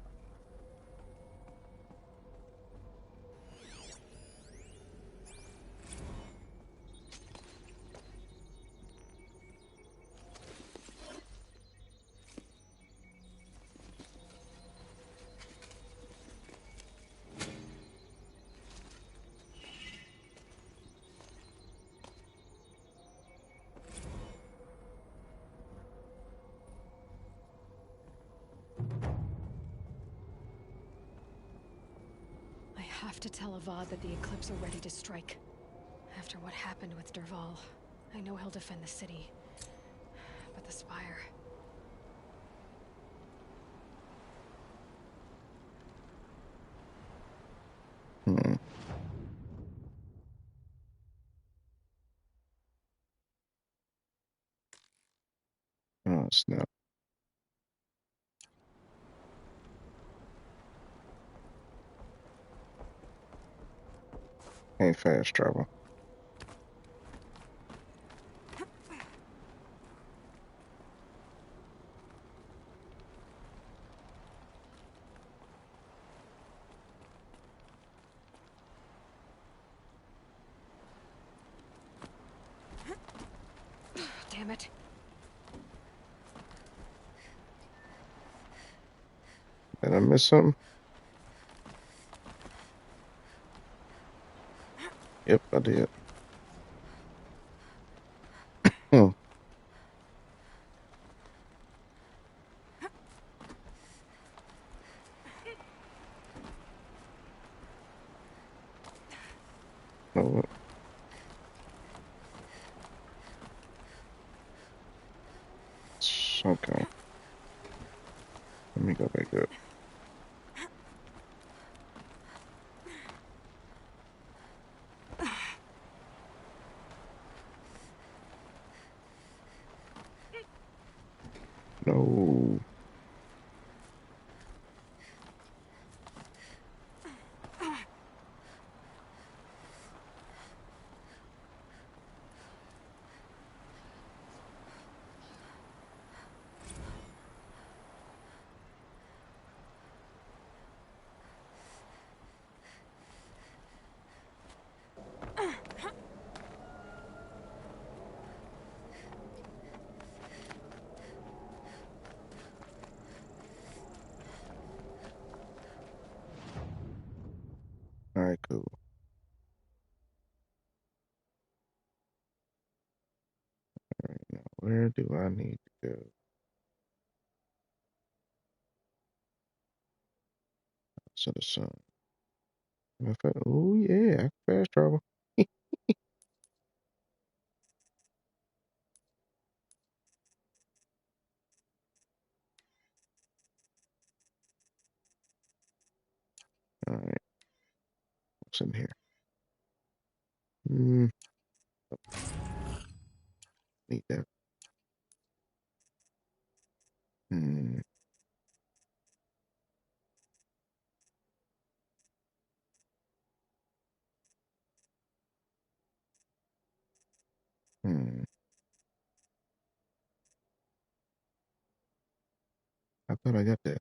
I have to tell Avad that the Eclipse are ready to strike. After what happened with Dervahl, I know he'll defend the city. But the Spire... Oh, snap. Ain't fast travel. Damn it. Did I miss something? Yep, I did. Hmm. Oh, okay. Let me go back up. No. All right, cool. All right, now where do I need to go? To the sun. Oh yeah, I can fast travel. All right, what's in here? Need that. Hmm. Hmm. I thought I got that.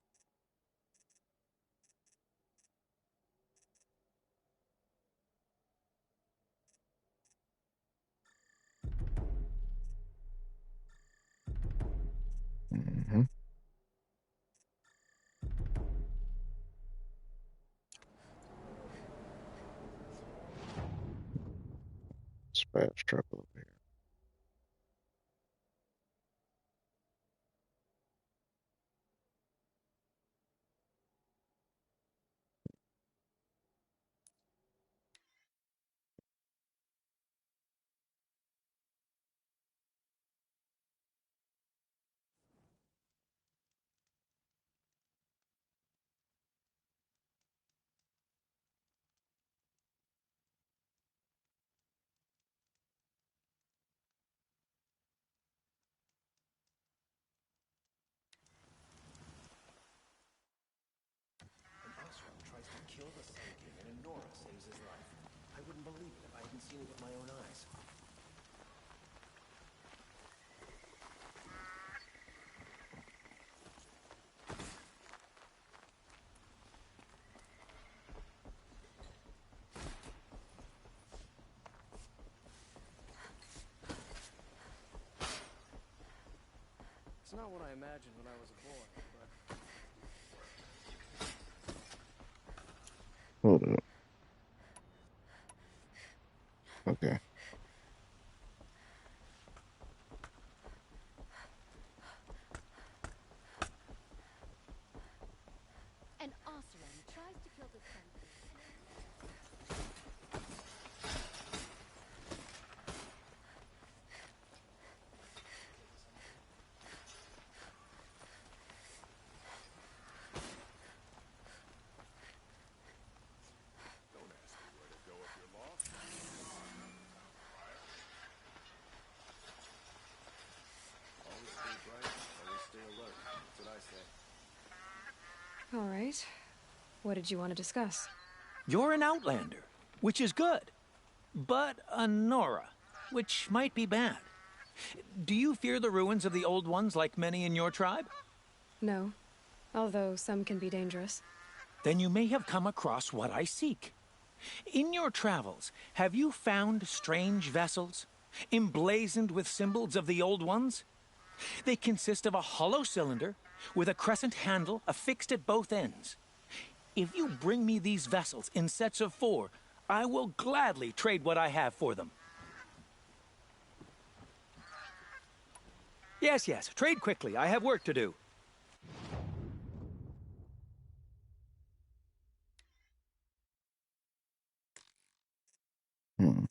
Mm-hmm. It's fast travel over here. seen it with my own eyes. It's not what I imagined when I was a boy, but... Hold up. Okay. An Oseram tries to kill the sun. Don't ask me where to go if you're lost. Always stay bright, always stay alert. That's what I say. All right. What did you want to discuss? You're an Outlander, which is good. But a Nora, which might be bad. Do you fear the ruins of the Old Ones like many in your tribe? No. Although some can be dangerous. Then you may have come across what I seek. In your travels, have you found strange vessels, emblazoned with symbols of the Old Ones? They consist of a hollow cylinder with a crescent handle affixed at both ends. If you bring me these vessels in sets of 4, I will gladly trade what I have for them. Yes, trade quickly. I have work to do. Hmm.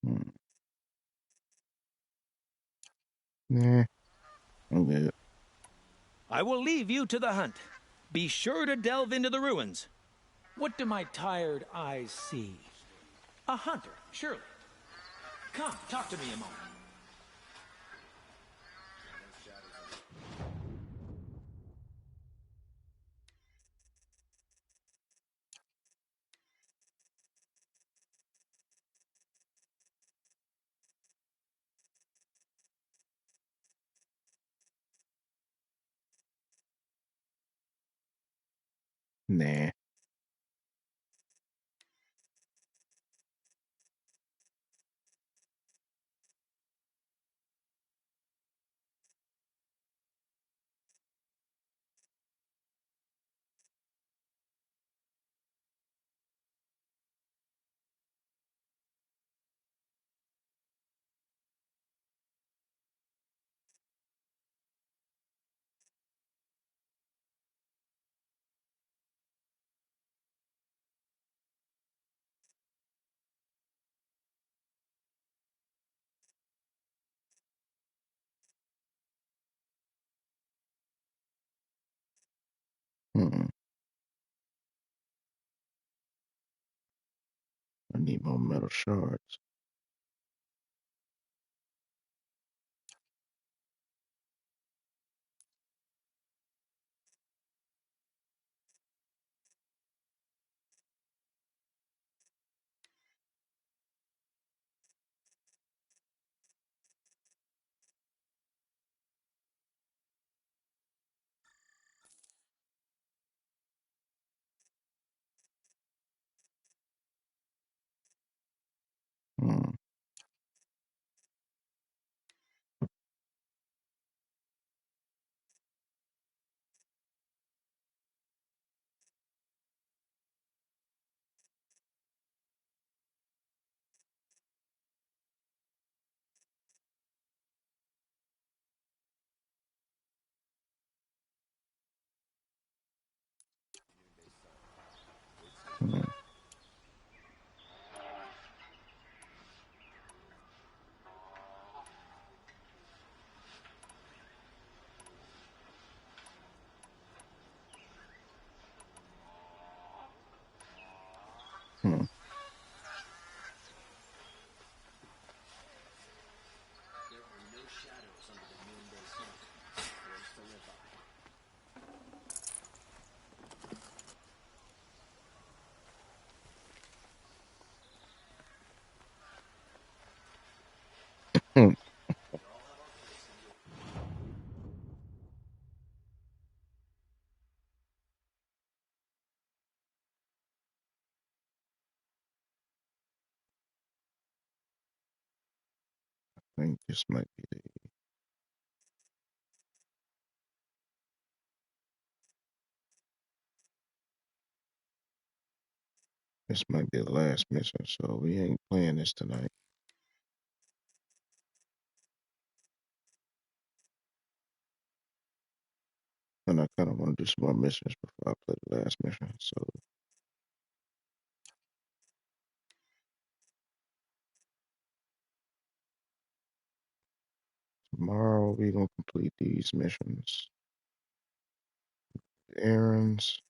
Hmm. Nah, I'm good. I will leave you to the hunt. Be sure to delve into the ruins. What do my tired eyes see? A hunter, surely. Come, talk to me a moment. Nah. Hmm. I need more metal shards. Hmm. Hmm. I think this might be the last mission, so we ain't playing this tonight. And I kind of want to do some more missions before I play the last mission. So tomorrow we gonna complete these missions. Errands.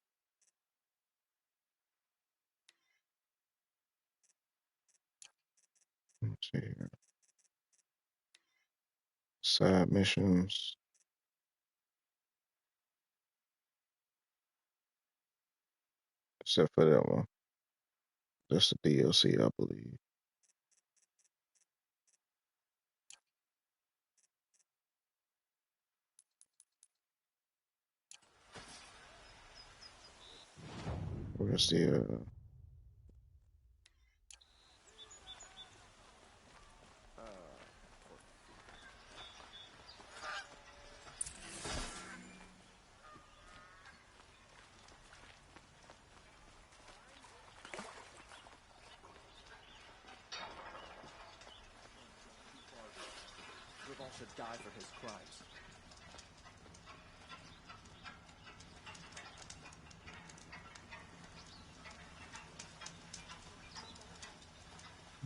Let's see here. Side missions. Except for that one. That's the DLC, I believe. Where's the Revol should die for his crimes.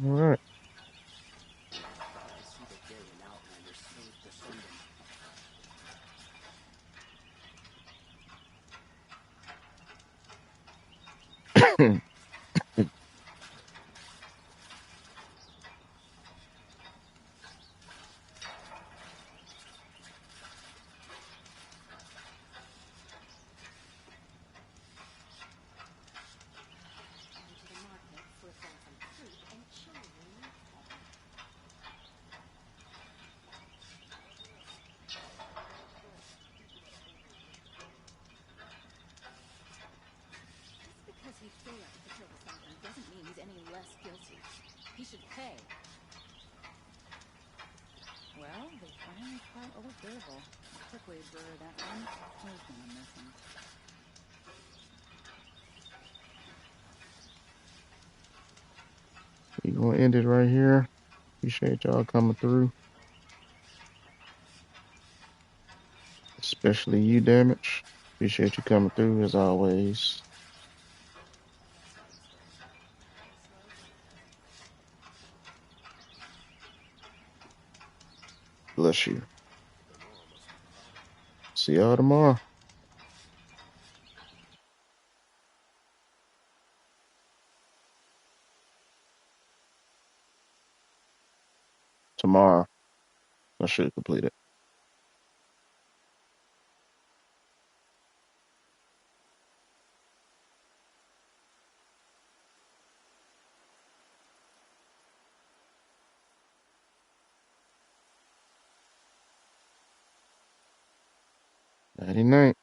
all right. To see the day an outlander saved descendant. Because he failed to kill the Sultan doesn't mean he's any less guilty. He should pay. Well, they finally caught old Dervil. Quickly blur that one. Who's gonna miss him? We gonna end it right here. Appreciate y'all coming through. Especially you, Damage. Appreciate you coming through as always. Bless you. See y'all tomorrow. Tomorrow. I should complete it. Nighty night.